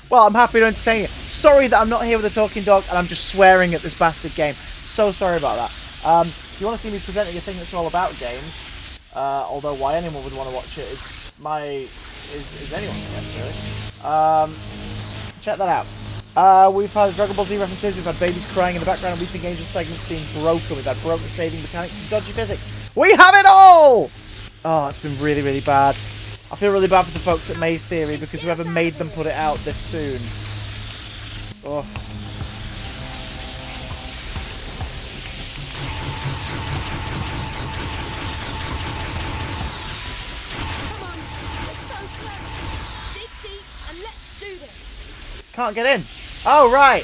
Well, I'm happy to entertain you. Sorry that I'm not here with a talking dog and I'm just swearing at this bastard game. So sorry about that. If you want to see me presenting a thing that's all about games, although why anyone would want to watch it is anyone's guess, really. Check that out. We've had Dragon Ball Z references, we've had babies crying in the background and weeping angel segments being broken, we've had broken saving mechanics and dodgy physics. We have it all! Oh, it's been really, really bad. I feel really bad for the folks at Maze Theory because whoever made them put it out this soon. Oh. Come on. We're so close. Dig deep and let's do this. Can't get in. Oh, right.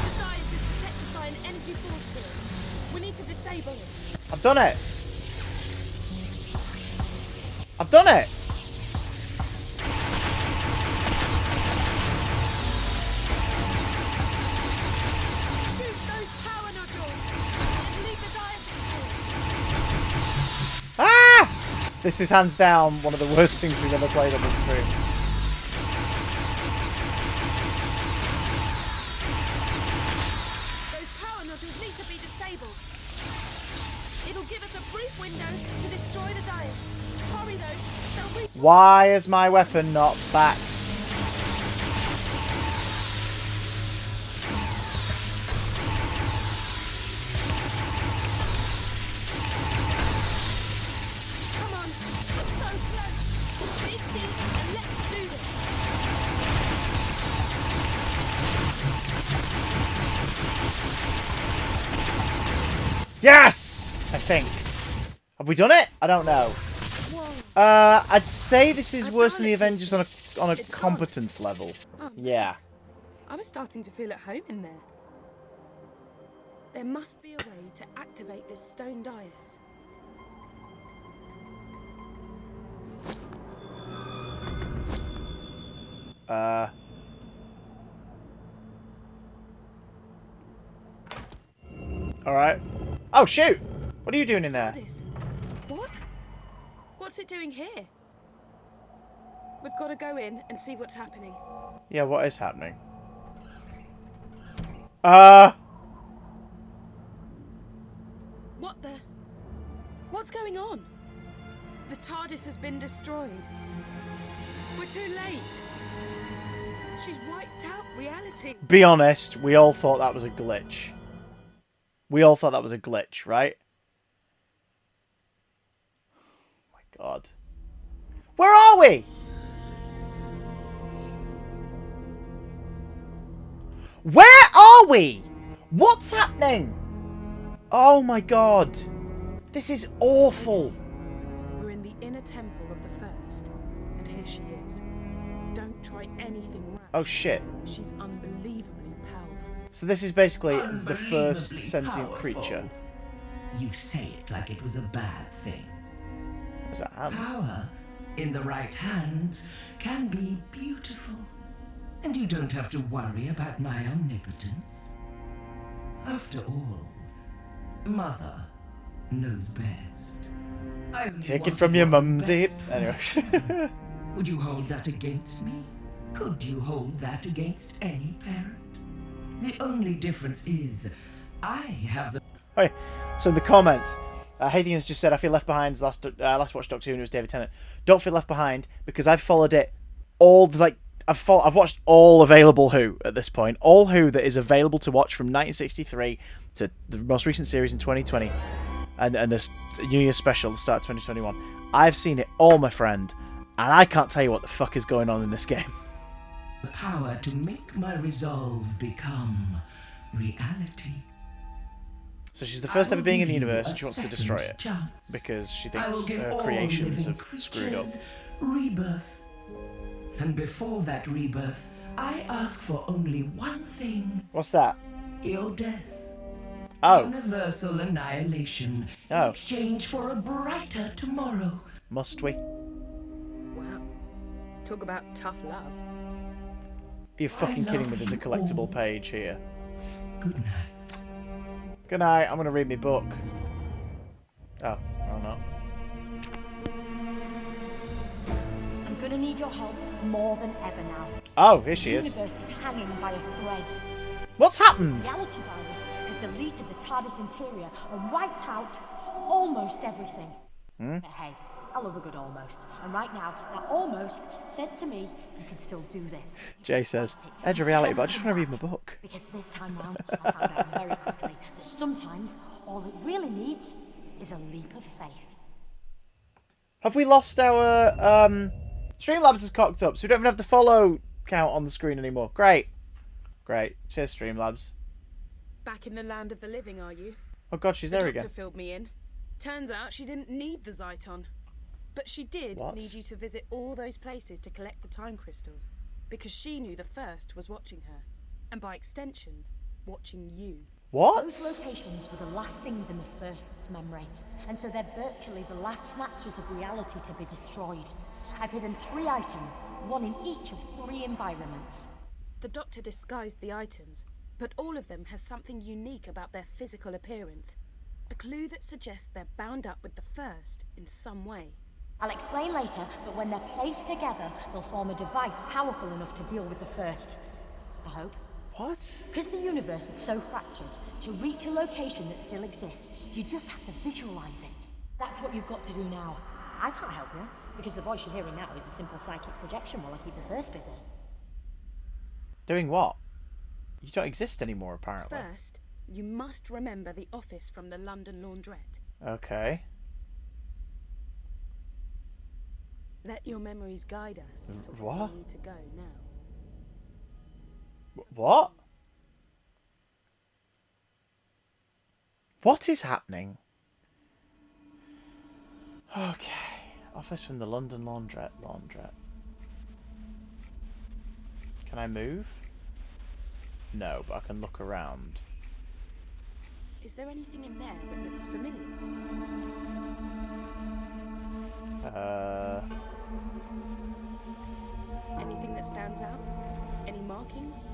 The dais is protected by an energy force field. need to disable it. I've done it. I've done it. Shoot those power nodules and leave the dais exposed. Ah! This is hands down one of the worst things we've ever played on this stream. Those power nodules need to be disabled. It'll give us a brief window to destroy the dais. Hurry though, they'll reach. Why is my weapon not back? Come on, it's so close. Dig deep and let's do this. Yes! I think. Have we done it? I don't know. I'd say this is worse than the Avengers on a competence level. Yeah. I was starting to feel at home in there. There must be a way to activate this stone dais. Alright. Oh, shoot! What are you doing in there? What? What's it doing here? We've got to go in and see what's happening. Yeah, what is happening? What the? What's going on? The TARDIS has been destroyed. We're too late. She's wiped out reality. Be honest, we all thought that was a glitch. We all thought that was a glitch, right? Oh my god. Where are we? Where are we? What's happening? Oh my god. This is awful. We're in the inner temple of the First, and here she is. Don't try anything rash. Oh shit. She's unbelievably powerful. So this is basically the first sentient creature. You say it like it was a bad thing. What's that hand? Power, in the right hands, can be beautiful. And you don't have to worry about my omnipotence. After all, Mother knows best. I only Take it want from your what is mumsy. best for Anyway. you. Would you hold that against me? Could you hold that against any parent? The only difference is, I have the... Okay, so in the comments, Haythians just said, I feel left behind. Last watched Doctor Who and it was David Tennant. Don't feel left behind because I've followed it all, like, I've watched all available Who at this point. All Who that is available to watch from 1963 to the most recent series in 2020 and this New Year's special, the start of 2021. I've seen it all, my friend, and I can't tell you what the fuck is going on in this game. The power to make my resolve become reality. So she's the first ever being in the I will give universe you and she a wants to destroy it. second chance. Because she I will thinks give her all creations living have screwed up. creatures rebirth. And before that rebirth, I ask for only one thing. What's that? Your death. Oh. Universal annihilation. Oh. In exchange for a brighter tomorrow. Must we? Wow. Talk about tough love. You're fucking I kidding me, love there's a you collectible all. page here. Good night. Good night, I'm gonna read my book. Oh, or not. I'm gonna need your help more than ever now. Oh, here she The is. universe is hanging by a thread. What's happened? Reality virus has deleted the TARDIS interior and wiped out almost everything. But hey, I love a good almost. And right now, that almost says to me, you can still do this. Jay says, Edge of reality, but I just want to read my book. Because this time round, I found out very quickly that sometimes all it really needs is a leap of faith. Have we lost our Streamlabs is cocked up, so we don't even have the follow count on the screen anymore. Great. Great. Cheers, Streamlabs. Back in the land of the living, are you? Oh god, she's The there doctor again. filled me in. Turns out she didn't need the Zyton. But she did What? need you to visit all those places to collect the time crystals. Because she knew the First was watching her. And by extension, watching you. What? Those locations were the last things in the First's memory, and so they're virtually the last snatches of reality to be destroyed. I've hidden 3 items, one in each of 3 environments. The Doctor disguised the items, but all of them has something unique about their physical appearance. A clue that suggests they're bound up with the First in some way. I'll explain later, but when they're placed together, they'll form a device powerful enough to deal with the First. I hope. What? Because the universe is so fractured, to reach a location that still exists, you just have to visualize it. That's what you've got to do now. I can't help you, because the voice you're hearing now is a simple psychic projection while I keep the First busy. Doing what? You don't exist anymore, apparently. First, you must remember the office from the London laundrette. Okay. Let your memories guide us to where What? we need to go now. What? What is happening? Okay. Office from the London laundrette. Can I move? No, but I can look around. Is there anything in there that looks familiar? Anything that stands out? Any markings?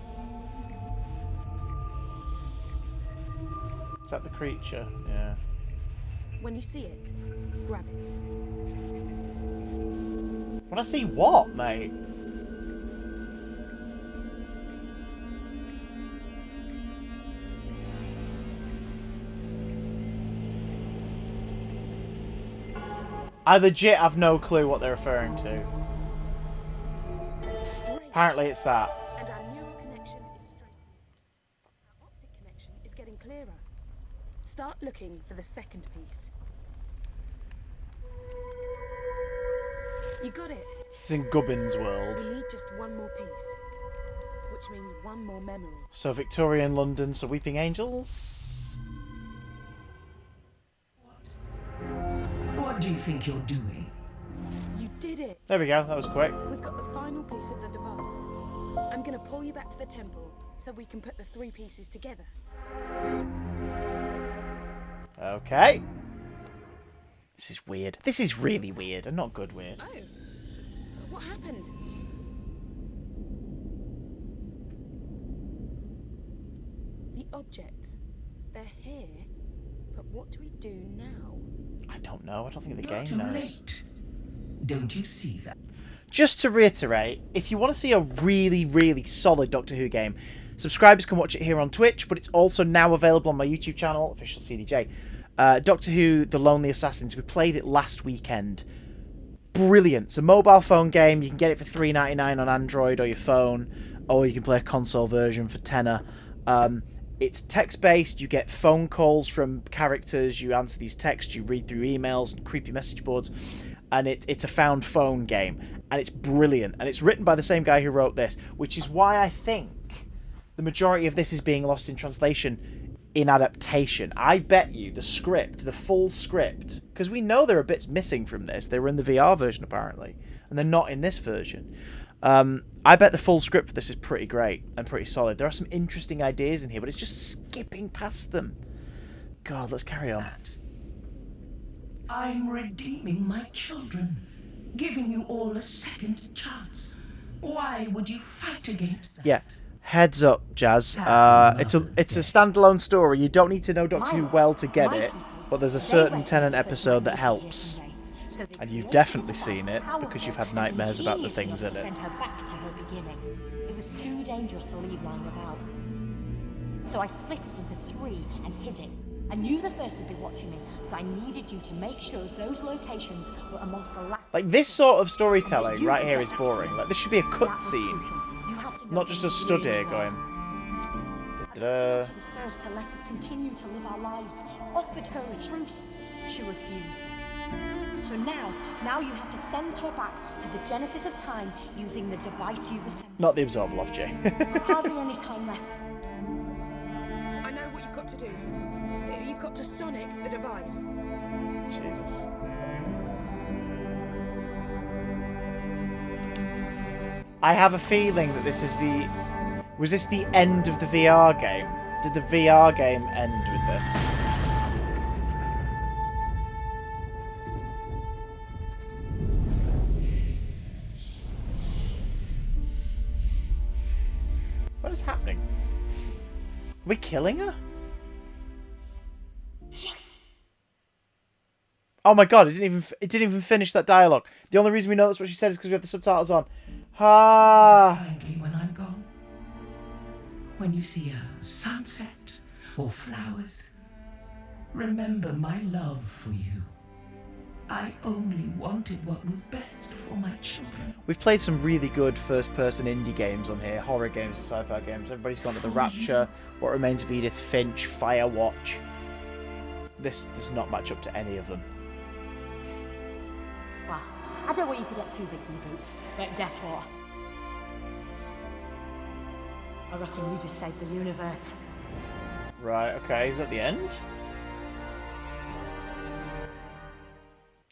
Is that the creature? Yeah. When you see it, grab it. When I see what, mate? I legit have no clue what they're referring to. Apparently it's that. And our neural connection is strengthening. Our optic connection is getting clearer. Start looking for the second piece. You got it. It's in Gubbin's world. We need just one more piece, which means one more memory. So Victorian London, so Weeping Angels? What do you think you're doing? You did it. There we go, that was quick. We've got the final piece of the device. I'm going to pull you back to the temple so we can put the 3 pieces together. Okay. This is weird. This is really weird and not good weird. Oh, what happened? The objects, they're here, but what do we do now? I don't know. I don't think the You're game too knows. late. Don't you see that? Just to reiterate, if you want to see a really, really solid Doctor Who game, subscribers can watch it here on Twitch, but it's also now available on my YouTube channel, Official CDJ. Doctor Who The Lonely Assassins. We played it last weekend. Brilliant. It's a mobile phone game. You can get it for $3.99 on Android or your phone, or you can play a console version for £10. It's text-based. You get phone calls from characters. You answer these texts. You read through emails and creepy message boards. And it's a found phone game. And it's brilliant. And it's written by the same guy who wrote this, which is why I think the majority of this is being lost in translation in adaptation. I bet you the script, the full script, because we know there are bits missing from this. They were in the VR version, apparently. And they're not in this version. I bet the full script for this is pretty great and pretty solid. There are some interesting ideas in here, but it's just skipping past them. God, let's carry on. I'm redeeming my children, giving you all a second chance. Why would you fight against that? Yeah, heads up, Jazz. It's a standalone story. You don't need to know Doctor Who well to get it, but there's a certain Tennant episode that helps. And you've definitely seen it because you've had nightmares about the things in it. Send her back to her beginning. It was too dangerous to leave lying about. So I split it into 3 and hid it. I knew the First would be watching me, so I needed you to make sure those locations were amongst the last. Like, this sort of storytelling right here is boring. Like, this should be a cutscene, not just a stud here going. To the First to let us continue to live our lives. Offered her a truce. She refused. So now you have to send her back to the genesis of time using the device you've assembled. Not the absorb loft, Jay. Hardly any time left. I know what you've got to do. You've got to sonic the device. Jesus. I have a feeling that this is the... Was this the end of the VR game? Did the VR game end with this? What is happening? Are we killing her? Yes. Oh my god! It didn't even finish that dialogue. The only reason we know that's what she said is because we have the subtitles on. Ah. Find me when I'm gone. When you see a sunset or flowers, remember my love for you. I only wanted what was best for my children. We've played some really good first-person indie games on here, horror games and sci-fi games. Everybody's gone to The Rapture, What Remains of Edith Finch, Firewatch. This does not match up to any of them. Well, I don't want you to get too big for your boots, but guess what? I reckon you just saved the universe. Right, okay, is that the end?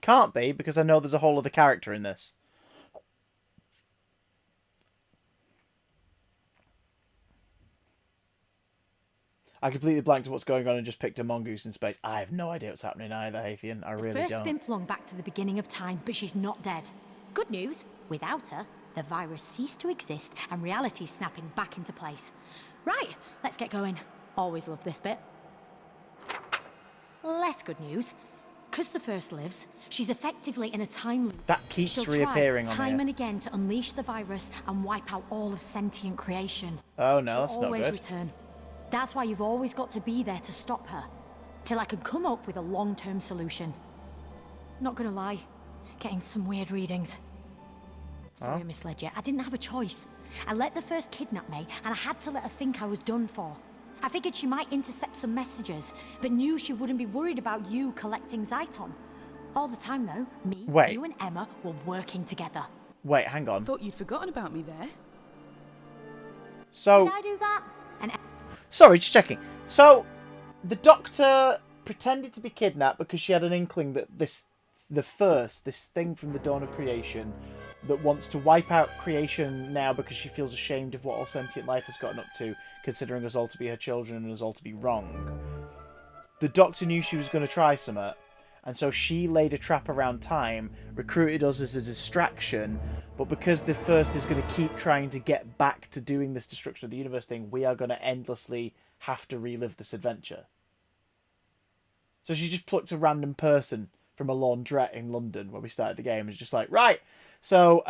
Can't be, because I know there's a whole other character in this. I completely blanked at what's going on and just picked a mongoose in space. I have no idea what's happening either, Hathian. I really First don't. been flung back to the beginning of time, but she's not dead. Good news, without her, the virus ceased to exist and reality's snapping back into place. Right, let's get going. Always love this bit. Less good news. Because the First lives, she's effectively in a time loop. That keeps She'll reappearing try on time here. and again to unleash the virus and wipe out all of sentient creation. Oh no, She'll that's not always good. return. That's why you've always got to be there to stop her. Till I can come up with a long-term solution. Not gonna lie, getting some weird readings. Sorry I misled you. I didn't have a choice. I let the First kidnap me, and I had to let her think I was done for. I figured she might intercept some messages, but knew she wouldn't be worried about you collecting Zyton. All the time, though, me, Wait. you and Emma were working together. Wait, hang on. Thought you'd forgotten about me there. So, Did I do that? And sorry, just checking. So, the Doctor pretended to be kidnapped because she had an inkling that this thing from the dawn of creation that wants to wipe out creation now because she feels ashamed of what all sentient life has gotten up to, considering us all to be her children and us all to be wrong. The Doctor knew she was going to try something, and so she laid a trap around time, recruited us as a distraction, but because the First is going to keep trying to get back to doing this destruction of the universe thing, we are going to endlessly have to relive this adventure. So she just plucked a random person from a laundrette in London when we started the game and was just like, right, so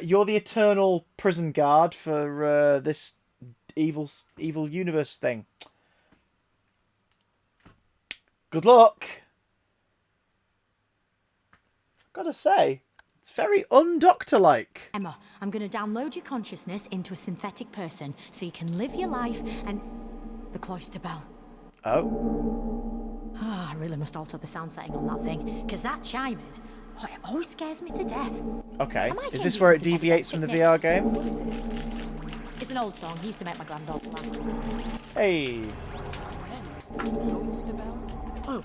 you're the eternal prison guard for this evil universe thing. Good luck. Gotta say, it's very un-Doctor-like. Emma, I'm going to download your consciousness into a synthetic person so you can live your life and... The cloister bell. Oh. Ah, I really must alter the sound setting on that thing, because that chiming, oh, it always scares me to death. Okay. Am I Is getting this you where to it pretend deviates to from the sit VR next- game? What is it? It's an old song. He used to make my granddaughter laugh. Hey. Cloister bell? Oh,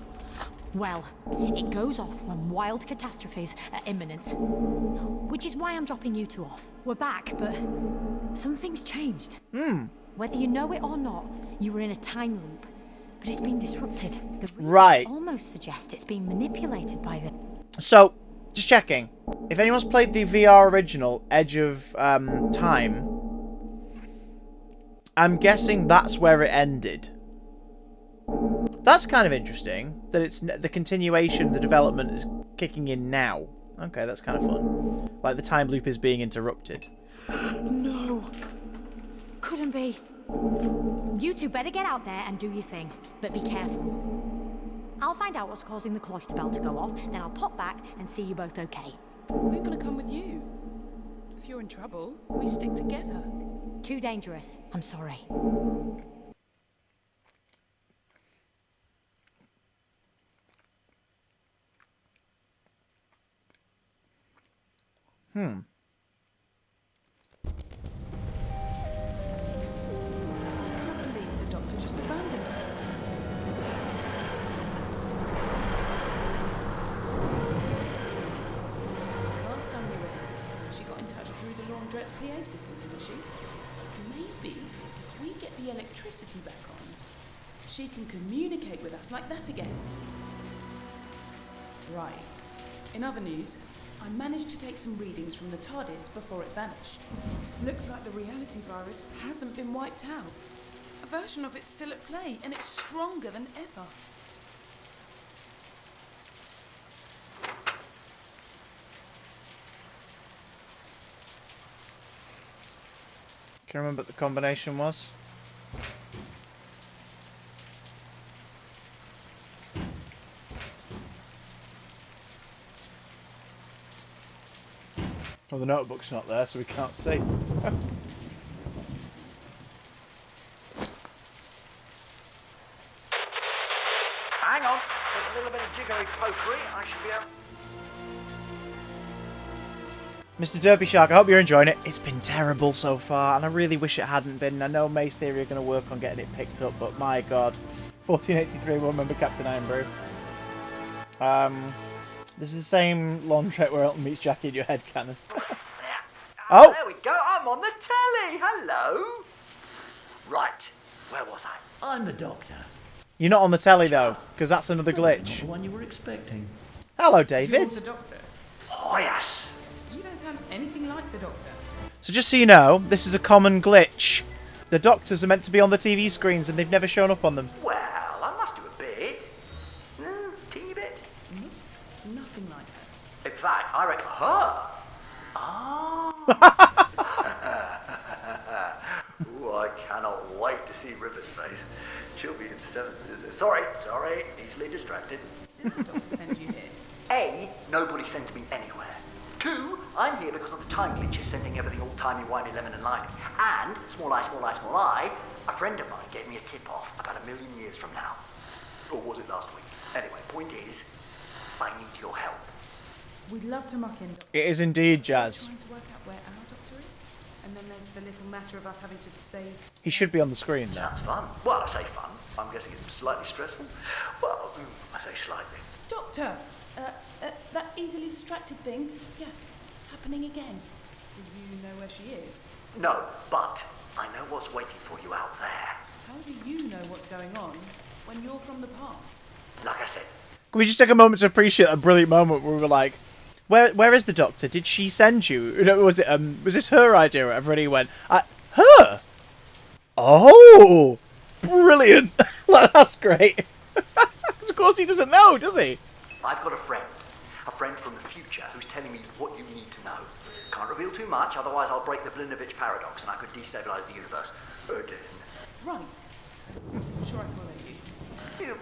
well, it goes off when wild catastrophes are imminent. Which is why I'm dropping you two off. We're back, but something's changed. Whether you know it or not, you were in a time loop. But it's been disrupted. The readings Right. almost suggest it's being manipulated by the... So, just checking. If anyone's played the VR original, Edge of Time, I'm guessing that's where it ended. That's kind of interesting, that it's the continuation, the development is kicking in now. Okay, that's kind of fun. Like the time loop is being interrupted. No. Couldn't be. You two better get out there and do your thing, but be careful. I'll find out what's causing the cloister bell to go off, then I'll pop back and see you both okay. We're gonna come with you. If you're in trouble, we stick together. Too dangerous. I'm sorry. I can't believe the Doctor just abandoned us. Last time we were here, she got in touch through the laundrette's PA system, didn't she? Maybe if we get the electricity back on, she can communicate with us like that again. Right. In other news, I managed to take some readings from the TARDIS before it vanished. Looks like the reality virus hasn't been wiped out. A version of it's still at play, and it's stronger than ever. Can you remember what the combination was? Well, the notebook's not there, so we can't see. Hang on, with a little bit of jiggery pokery, I should be able. Mr. Derby Shark, I hope you're enjoying it. It's been terrible so far, and I really wish it hadn't been. I know May's Theory are going to work on getting it picked up, but my god. 1483 will remember Captain Ironbrew. This is the same laundrette where Elton meets Jackie in your head cannon. Oh! There we go, I'm on the telly, hello! Right, where was I? I'm the Doctor. You're not on the telly, though, because that's another glitch. The one you were expecting. Hello, David. You're the Doctor. Oh, yes. You don't sound anything like the Doctor. So just so you know, this is a common glitch. The Doctors are meant to be on the TV screens, and they've never shown up on them. Well, I must do a bit. Teeny bit. Nothing like that. In fact, I reckon her. Oh. Ooh, I cannot wait to see River's face. She'll be in 7th. Sorry, easily distracted. Did the Doctor send you here? A, nobody sends me anywhere. 2, I'm here because of the time glitches sending everything all timey-wimey, lemon and lime. And, small I, a friend of mine gave me a tip-off about 1 million years from now. Or was it last week? Anyway, point is, I need your help. We'd love to muck in, Doctor. It is indeed, Jazz. Trying to work out where our Doctor is, and then there's the little matter of us having to save. He should be on the screen, though. Sounds fun. Well, I say fun. I'm guessing it's slightly stressful. Well, I say slightly. Doctor, that easily distracted thing. Yeah, happening again. Do you know where she is? No, but I know what's waiting for you out there. How do you know what's going on when you're from the past? Like I said, Can we just take a moment to appreciate a brilliant moment where we were like, where is the Doctor? Did she send you? Was this her idea or whatever? And he went, her? Oh, brilliant. That's great. Of course he doesn't know, does he? I've got a friend from the future who's telling me what you need to know. Can't reveal too much, otherwise I'll break the Blinovich paradox and I could destabilize the universe again. Right. I'm sure I follow you.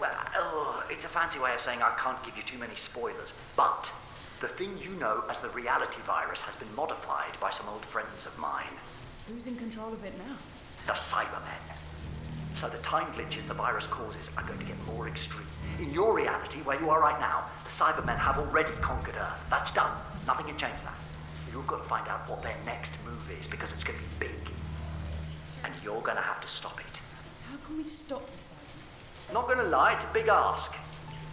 It's a fancy way of saying I can't give you too many spoilers, but the thing you know as the reality virus has been modified by some old friends of mine. Who's in control of it now? The Cybermen. So the time glitches the virus causes are going to get more extreme. In your reality, where you are right now, the Cybermen have already conquered Earth. That's done. Nothing can change that. You've got to find out what their next move is, because it's going to be big. And you're going to have to stop it. How can we stop the Cybermen? Not going to lie, it's a big ask.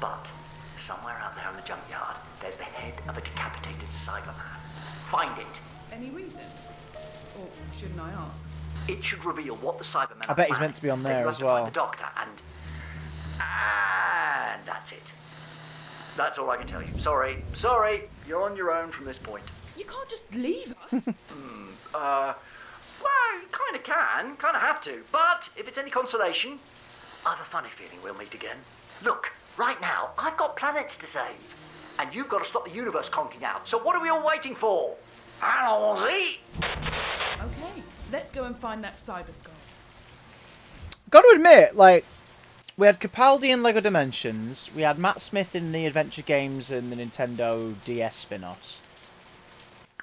But somewhere out there in the junkyard, there's the head of a decapitated Cyberman. Find it. Any reason? Or shouldn't I ask? It should reveal what the Cybermen I bet he's meant to be on there as well. The Doctor and that's it. That's all I can tell you. Sorry, you're on your own from this point. You can't just leave us. Well, you kind of can, kind of have to. But if it's any consolation, I have a funny feeling we'll meet again. Look, right now, I've got planets to save. And you've got to stop the universe conking out. So what are we all waiting for? Allons-y! Okay, let's go and find that cyber skull. Got to admit, like, we had Capaldi in Lego Dimensions, we had Matt Smith in the adventure games and the Nintendo DS spin-offs,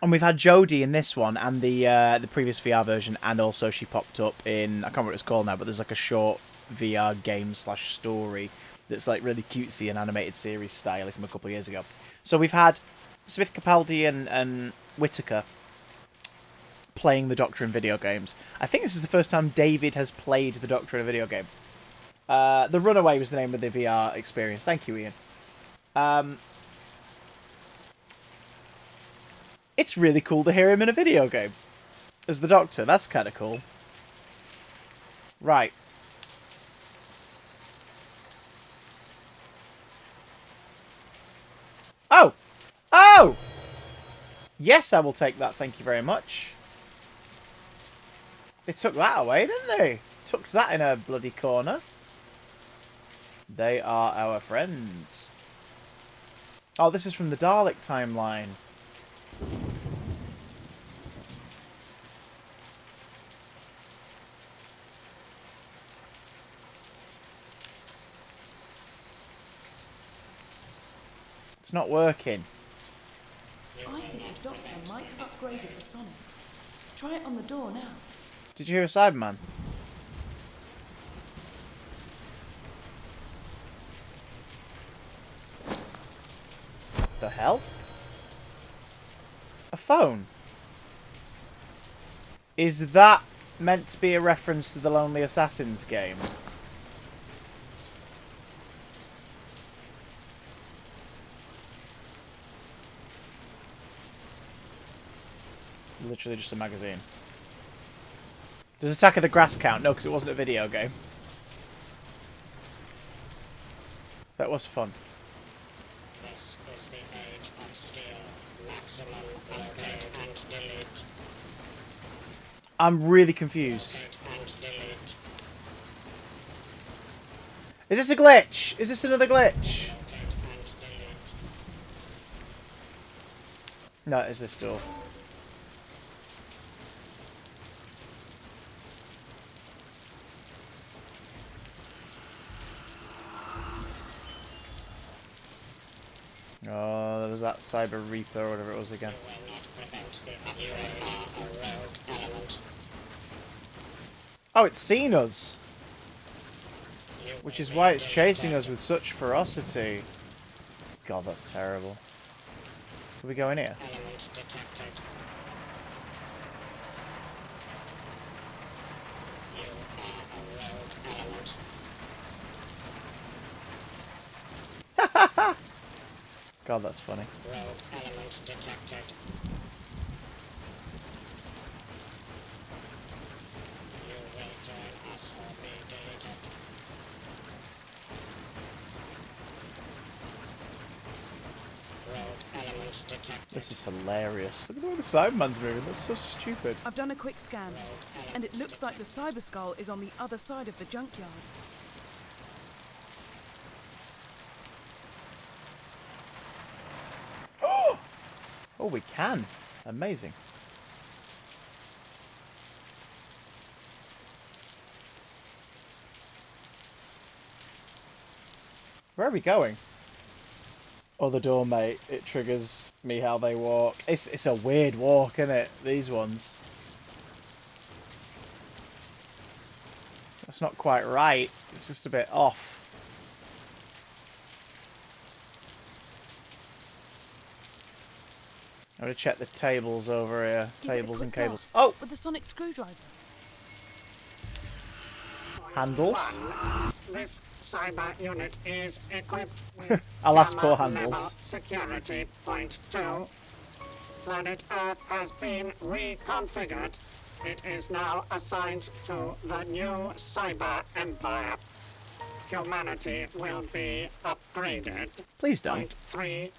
and we've had Jodie in this one and the previous VR version, and also she popped up in, I can't remember what it's called now, but there's like a short VR game / story that's like really cutesy and animated series style from a couple of years ago. So we've had Smith, Capaldi and Whittaker playing the Doctor in video games. I think this is the first time David has played the Doctor in a video game. The Runaway was the name of the VR experience. Thank you, Ian. It's really cool to hear him in a video game as the Doctor. That's kind of cool. Right. Yes, I will take that, thank you very much. They took that away, didn't they? Tucked that in a bloody corner. They are our friends. Oh, this is from the Dalek timeline. It's not working. I think the Doctor might have upgraded the Sonic. Try it on the door now. Did you hear a Cyberman? The hell? A phone? Is that meant to be a reference to the Lonely Assassins game? Literally just a magazine. Does Attack of the Grass count? No, because it wasn't a video game. That was fun. This is the age of steel. Maximum locate and delete. I'm really confused. Locate and delete. Is this a glitch? Is this another glitch? Locate and delete. No, it is this door. Oh, there was that Cyber Reaper or whatever it was again. Oh, it's seen us! Which is why it's chasing us with such ferocity. God, that's terrible. Can we go in here? Element detected. You are a rogue element. God, that's funny. Rogue element detected. You will join us or be deleted. Rogue element detected. This is hilarious. Look at the way the Cyberman's moving. That's so stupid. I've done a quick scan, and it looks like the Cyber Skull is on the other side of the junkyard. Oh, we can. Amazing. Where are we going? Oh, the door, mate. It triggers me how they walk. It's a weird walk, isn't it? These ones. That's not quite right. It's just a bit off. I'm going to check the tables over here. Give it a Tables and quick cables. blast Oh! with the sonic screwdriver. Handles. This cyber unit is equipped with Alas, poor Gamma handles. level security point 2. Planet Earth has been reconfigured. It is now assigned to the new cyber empire. Humanity will be upgraded. Please don't. Point 3.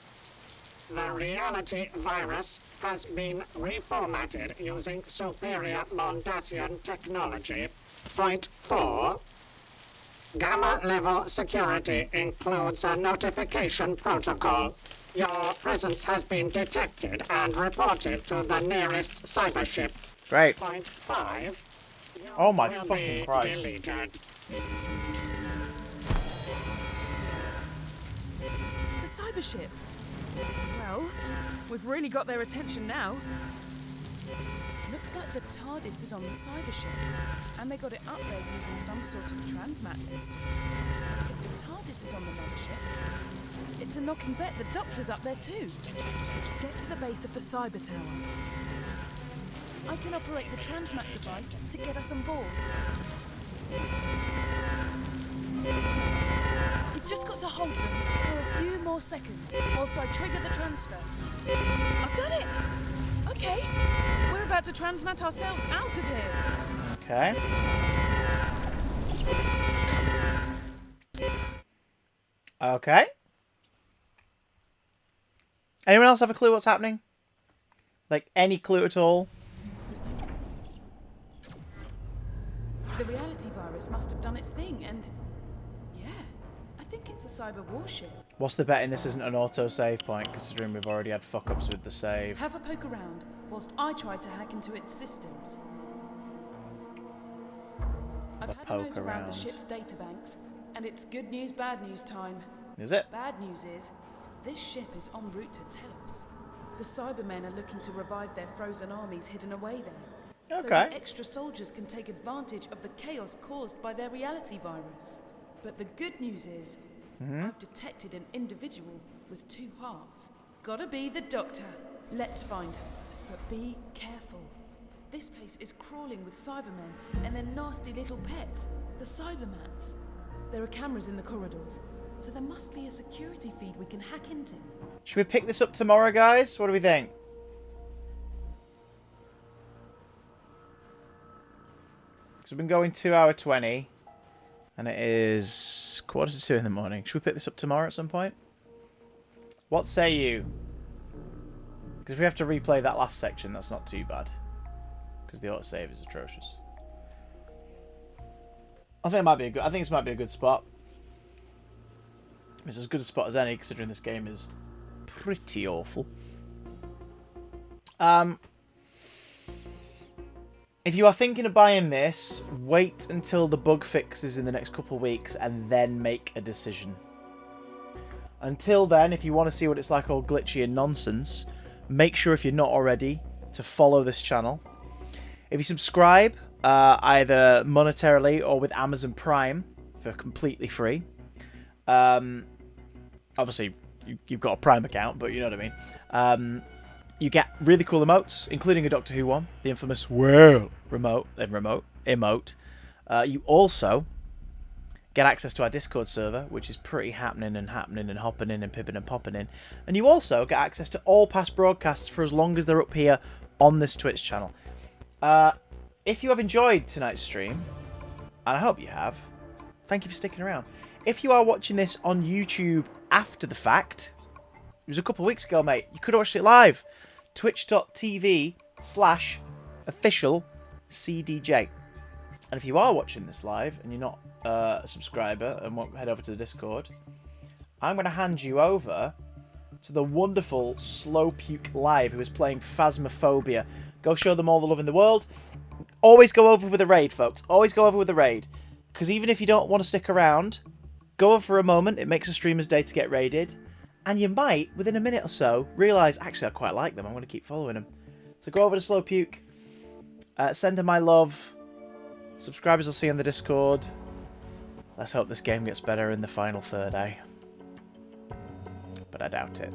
The reality virus has been reformatted using superior Mondasian technology. Point 4. Gamma level security includes a notification protocol. Your presence has been detected and reported to the nearest cyber ship. Great. Point 5. You Oh my will fucking be Christ. deleted. The cyber ship. Well, we've really got their attention now. Looks like the TARDIS is on the cyber ship, and they got it up there using some sort of transmat system. If the TARDIS is on the mothership, it's a knocking bet the Doctor's up there too. Get to the base of the cyber tower. I can operate the transmat device to get us on board. You've just got to hold them for a few more seconds whilst I trigger the transfer. I've done it! Okay, we're about to transmat ourselves out of here. Okay. Okay. Anyone else have a clue what's happening? Like, any clue at all? The reality virus must have done its thing, and yeah, I think it's a cyber warship. What's the betting this isn't an auto-save point, considering we've already had fuck-ups with the save? Have a poke around, whilst I try to hack into its systems. I've had a nose around the ship's databanks, and it's good news, bad news time. Is it? Bad news is, this ship is en route to Telos. The Cybermen are looking to revive their frozen armies hidden away there. So Okay. the extra soldiers can take advantage of the chaos caused by their reality virus. But the good news is, I've detected an individual with 2 hearts. Gotta be the Doctor. Let's find her. But be careful. This place is crawling with Cybermen and their nasty little pets, the Cybermats. There are cameras in the corridors, so there must be a security feed we can hack into. Should we pick this up tomorrow, guys? What do we think? So we've been going 2 hour 20, and it is 1:45 in the morning. Should we pick this up tomorrow at some point? What say you? Because if we have to replay that last section, that's not too bad. Because the autosave is atrocious. I think this might be a good spot. It's as good a spot as any, considering this game is pretty awful. If you are thinking of buying this, wait until the bug fixes in the next couple of weeks and then make a decision. Until then, if you want to see what it's like all glitchy and nonsense, make sure if you're not already to follow this channel. If you subscribe, either monetarily or with Amazon Prime for completely free. Obviously, you've got a Prime account, but you know what I mean. You get really cool emotes, including a Doctor Who one, the infamous "Whoa" emote. You also get access to our Discord server, which is pretty happening and hopping in and pipping and popping in. And you also get access to all past broadcasts for as long as they're up here on this Twitch channel. If you have enjoyed tonight's stream, and I hope you have, thank you for sticking around. If you are watching this on YouTube after the fact, it was a couple of weeks ago, mate, you could have watched it live. Twitch.tv/officialcdj. And if you are watching this live and you're not a subscriber and won't head over to the Discord, I'm going to hand you over to the wonderful Slowpuke Live, who is playing Phasmophobia. Go show them all the love in the world. Always go over with a raid, folks. Always go over with a raid. Because even if you don't want to stick around, go over for a moment. It makes a streamer's day to get raided. And you might, within a minute or so, realise, actually, I quite like them. I'm going to keep following them. So go over to Slowpuke. Send her my love. Subscribers will see you on the Discord. Let's hope this game gets better in the final third, eh? But I doubt it.